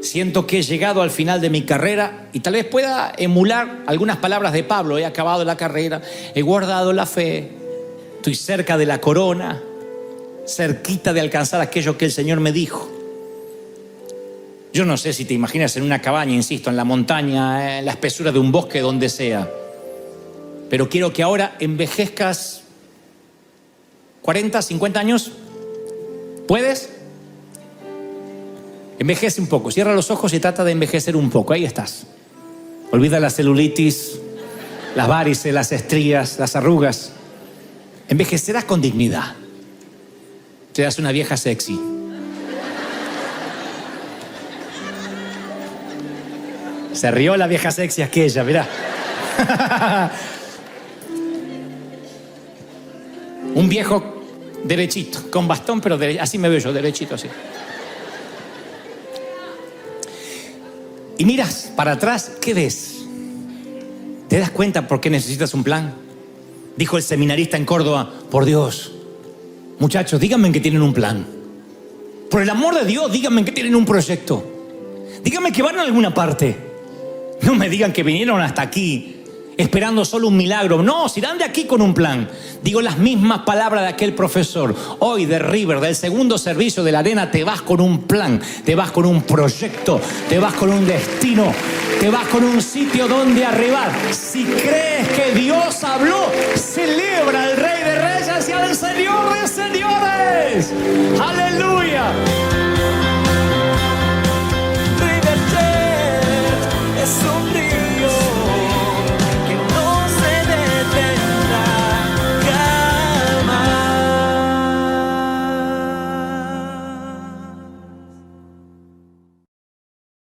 Siento que he llegado al final de mi carrera y tal vez pueda emular algunas palabras de Pablo. He acabado la carrera, he guardado la fe, estoy cerca de la corona, cerquita de alcanzar aquello que el Señor me dijo. Yo no sé si te imaginas en una cabaña, insisto, en la montaña, en la espesura de un bosque, donde sea. Pero quiero que ahora envejezcas 40, 50 años. ¿Puedes? Envejece un poco, cierra los ojos y trata de envejecer un poco. Ahí estás. Olvida la celulitis, las varices, las estrías, las arrugas. Envejecerás con dignidad. Serás una vieja sexy. Se rió la vieja sexy aquella, mirá. Un viejo derechito, con bastón, pero así me veo yo, derechito así. Y miras para atrás, ¿qué ves? ¿Te das cuenta por qué necesitas un plan? Dijo el seminarista en Córdoba: por Dios, muchachos, díganme que tienen un plan. Por el amor de Dios, díganme que tienen un proyecto. Díganme que van a alguna parte. No me digan que vinieron hasta aquí esperando solo un milagro. No, si irán de aquí con un plan. Digo las mismas palabras de aquel profesor. Hoy de River, del segundo servicio de la arena, te vas con un plan, te vas con un proyecto, te vas con un destino, te vas con un sitio donde arribar. Si crees que Dios habló, celebra al Rey de Reyes y al Señor de Señores. ¡Aleluya! River Plate es un río.